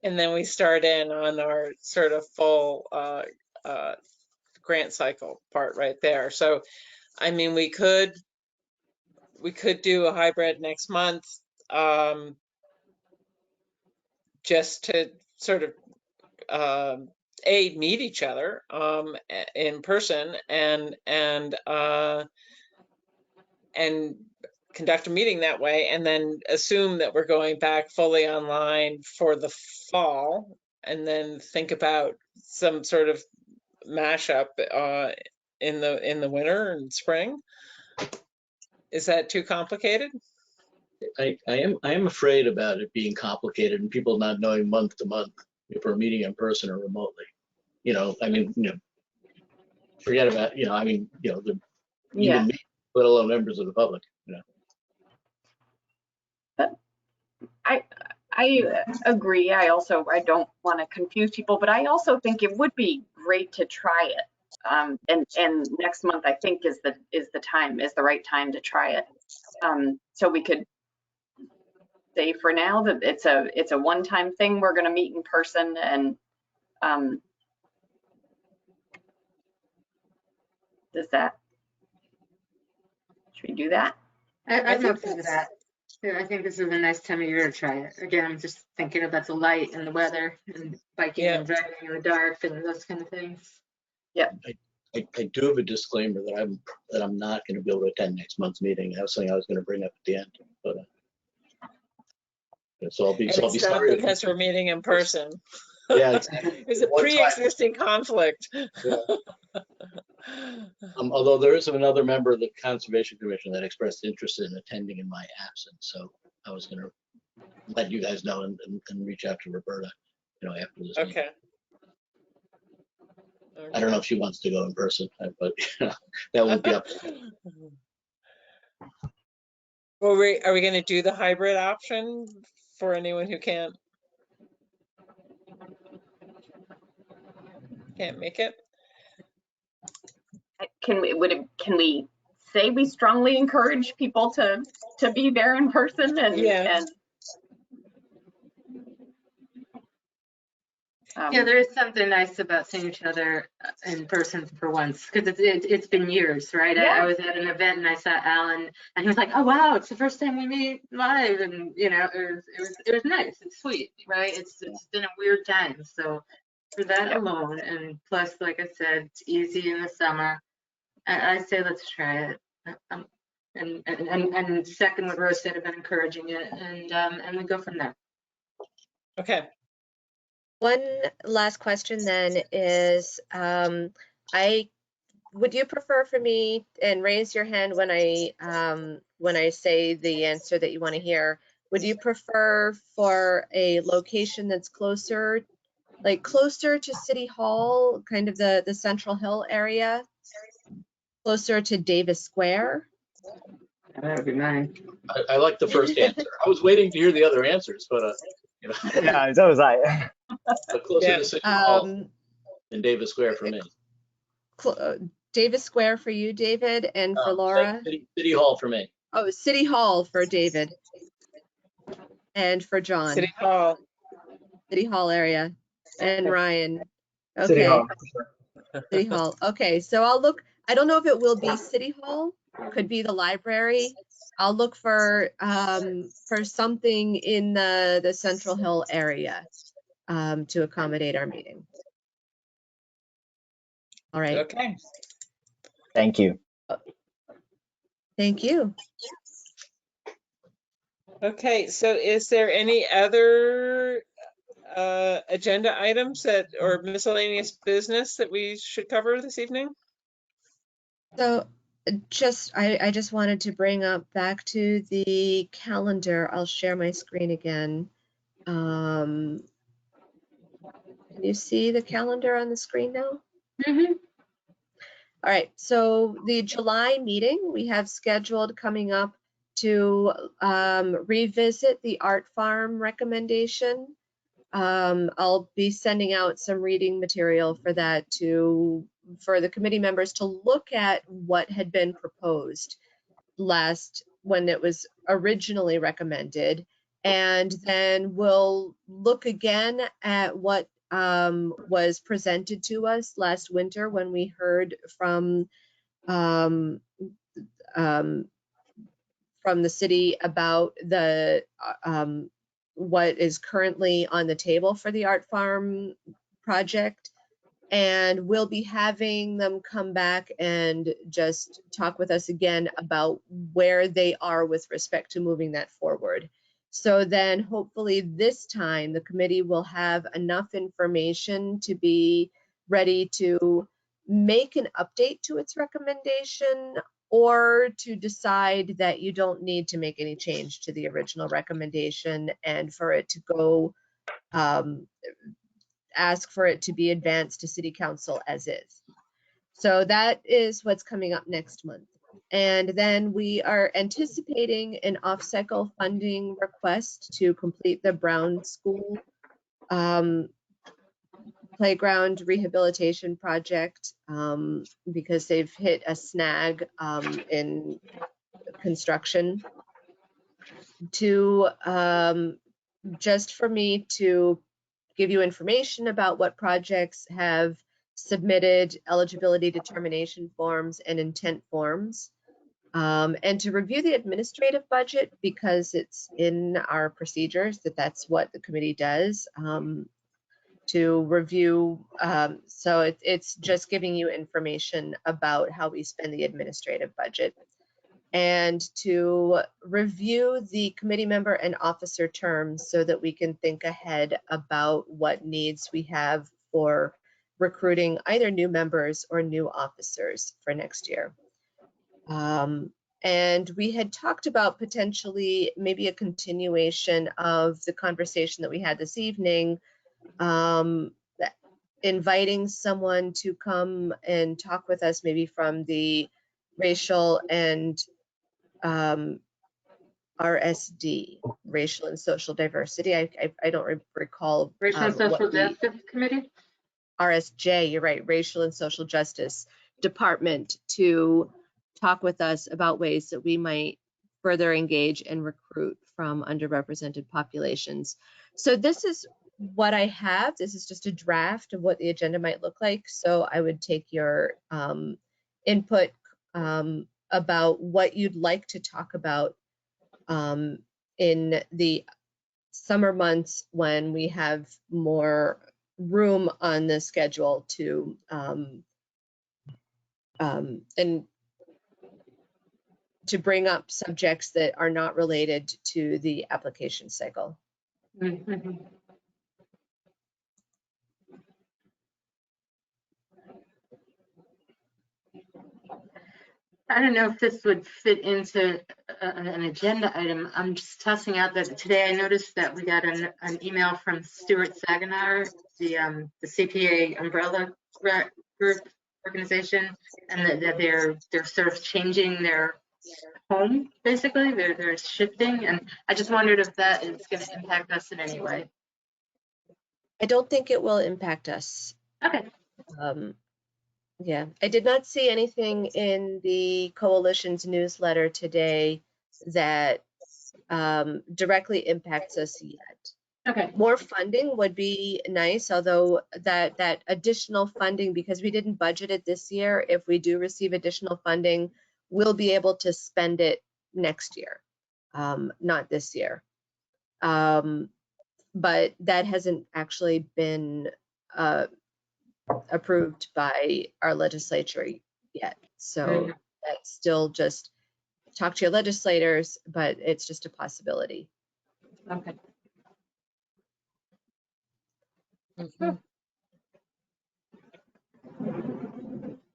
S3: then we start in on our sort of full grant cycle part right there. So, I mean, we could do a hybrid next month. Just to sort of meet each other in person and conduct a meeting that way, and then assume that we're going back fully online for the fall, and then think about some sort of mashup in the winter and spring. Is that too complicated?
S4: I am afraid about it being complicated and people not knowing month to month if we're meeting in person or remotely. Forget about, even me, let alone members of the public,
S8: I agree. I don't want to confuse people, but I also think it would be great to try it. And next month, I think, is the right time to try it. So we could say for now that it's a one-time thing. We're going to meet in person, and should we do that?
S2: I'm up for that. I think this is a nice time of year to try it. Again, I'm just thinking about the light and the weather and biking and driving in the dark and those kind of things.
S8: Yeah.
S4: I do have a disclaimer that I'm not going to be able to attend next month's meeting. That was something I was going to bring up at the end, but So I'll be
S3: And it's not
S4: sorry.
S3: because we're meeting in person.
S4: Yeah, exactly.
S3: It's a
S4: One time.
S3: pre-existing conflict.
S4: Yeah. Although there is another member of the Conservation Commission that expressed interest in attending in my absence, so I was going to let you guys know and reach out to Roberta, after this meeting.
S3: Okay.
S4: I don't know if she wants to go in person, but that won't be up.
S3: Well, are we going to do the hybrid option for anyone who can't make it?
S8: Can we say we strongly encourage people to be there in person
S3: Yeah.
S2: Yeah, there is something nice about seeing each other in person for once, because it's been years, right?
S8: Yeah.
S2: I was at an event and I saw Alan, and he was like, "Oh wow, it's the first time we meet live," and it was nice. It's sweet, right? It's been a weird time, so for that alone, and plus, like I said, it's easy in the summer. I say let's try it. And second what Rose said about encouraging it, and we go from there.
S3: Okay.
S1: One last question then is, would you prefer for me, and raise your hand when I say the answer that you want to hear, would you prefer for a location that's closer to City Hall, kind of the Central Hill area, closer to Davis Square?
S2: That would be mine.
S4: I like the first answer. I was waiting to hear the other answers, but
S7: Yeah, so was I.
S4: but closer
S3: Yeah.
S4: to City Hall and Davis Square for me.
S1: Davis Square for you, David, and for Laura?
S4: City Hall for me.
S1: Oh, City Hall for David. And for John.
S3: City Hall.
S1: City Hall area. And Ryan. Okay.
S5: City Hall, for sure.
S1: City Hall. Okay, so I'll look. I don't know if it will be City Hall. Could be the library. I'll look for something in the Central Hill area to accommodate our meeting. All right.
S3: Okay.
S7: Thank you.
S1: Thank you.
S3: Okay, so is there any other agenda items or miscellaneous business that we should cover this evening?
S1: So I just wanted to bring up back to the calendar. I'll share my screen again. Can you see the calendar on the screen now?
S2: Mm-hmm.
S1: All right, so the July meeting we have scheduled coming up to revisit the Art Farm recommendation. I'll be sending out some reading material for that for the committee members to look at what had been proposed when it was originally recommended, and then we'll look again at what was presented to us last winter when we heard from the city about what is currently on the table for the Art Farm project. And we'll be having them come back and just talk with us again about where they are with respect to moving that forward. So then hopefully this time the committee will have enough information to be ready to make an update to its recommendation, or to decide that you don't need to make any change to the original recommendation, and for it to go ask for it to be advanced to City Council as is. So that is what's coming up next month. And then we are anticipating an off-cycle funding request to complete the Brown School playground rehabilitation project, because they've hit a snag in construction. Just for me to give you information about what projects have submitted eligibility determination forms and intent forms, and to review the administrative budget, because it's in our procedures that's what the committee does, to review. So it's just giving you information about how we spend the administrative budget. and to review the committee member and officer terms so that we can think ahead about what needs we have for recruiting either new members or new officers for next year. And we had talked about potentially maybe a continuation of the conversation that we had this evening, inviting someone to come and talk with us, maybe from the racial and RSD, racial and social diversity. I don't recall.
S2: Racial and Social Justice Committee?
S1: RSJ, you're right, Racial and Social Justice Department, to talk with us about ways that we might further engage and recruit from underrepresented populations. So this is what I have. This is just a draft of what the agenda might look like. So I would take your input about what you'd like to talk about in the summer months when we have more room on the schedule to and to bring up subjects that are not related to the application cycle.
S2: Mm-hmm. I don't know if this would fit into an agenda item. I'm just tossing out that today I noticed that we got an email from Stuart Saganauer, the CPA umbrella group organization, and that they're sort of changing their home, basically. They're shifting, and I just wondered if that is going to impact us in any way.
S1: I don't think it will impact us.
S2: Okay.
S1: Yeah, I did not see anything in the coalition's newsletter today that directly impacts us yet.
S2: Okay.
S1: More funding would be nice, although that additional funding, because we didn't budget it this year, if we do receive additional funding, we'll be able to spend it next year, not this year. But that hasn't actually been approved by our legislature yet. So that's still just talk to your legislators, but it's just a possibility.
S2: Okay.
S1: All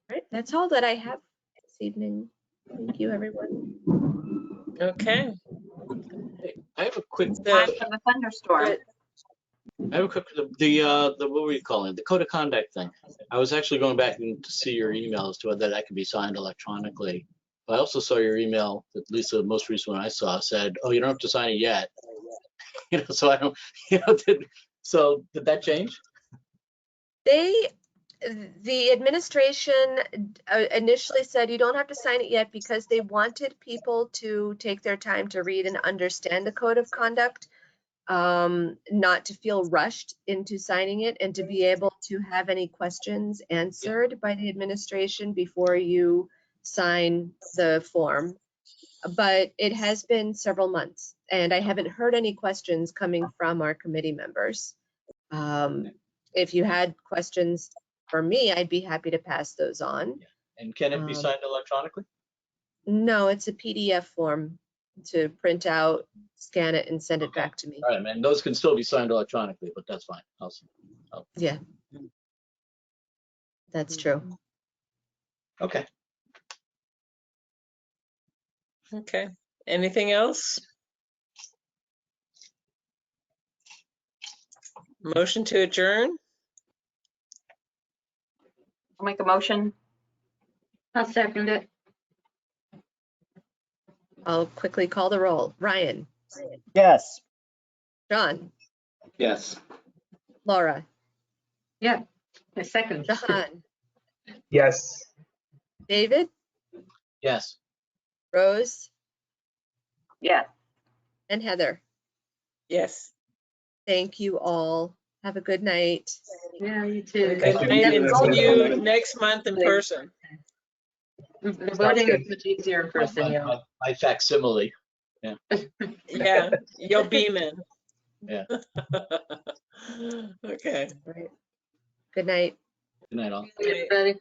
S1: right, that's all that I have this evening. Thank you, everyone.
S3: Okay.
S4: I have a quick,
S8: Time for the thunderstorm.
S4: what were you calling it? The code of conduct thing. I was actually going back to see your email as to whether that could be signed electronically. But I also saw your email, at least the most recent one I saw, said, "Oh, you don't have to sign it yet." So I don't, did that change?
S1: The administration initially said you don't have to sign it yet because they wanted people to take their time to read and understand the code of conduct, not to feel rushed into signing it, and to be able to have any questions answered by the administration before you sign the form. But it has been several months, and I haven't heard any questions coming from our committee members. If you had questions for me, I'd be happy to pass those on.
S4: And can it be signed electronically?
S1: No, it's a PDF form to print out, scan it, and send it back to me.
S4: All right, man. Those can still be signed electronically, but that's fine.
S1: Yeah, that's true.
S4: Okay.
S3: Okay. Anything else? Motion to adjourn?
S8: I'll make a motion.
S2: I'll second it.
S1: I'll quickly call the roll. Ryan,
S7: Yes.
S1: John,
S9: Yes.
S1: Laura,
S2: Yeah, a second.
S1: Jahan,
S5: Yes.
S1: David,
S4: Yes.
S1: Rose,
S8: Yeah.
S1: and Heather.
S3: Yes.
S1: Thank you all. Have a good night.
S2: Yeah, you too.
S3: Good
S5: Thank you.
S3: night, and
S5: Thank
S3: see
S5: you.
S3: you next month in person.
S2: The voting
S5: good.
S2: is much easier in person, yeah.
S4: My facsimile.
S3: Yeah, you'll beam in.
S4: Yeah.
S3: Okay.
S1: Right. Good night.
S4: Good night, all.
S2: Everybody.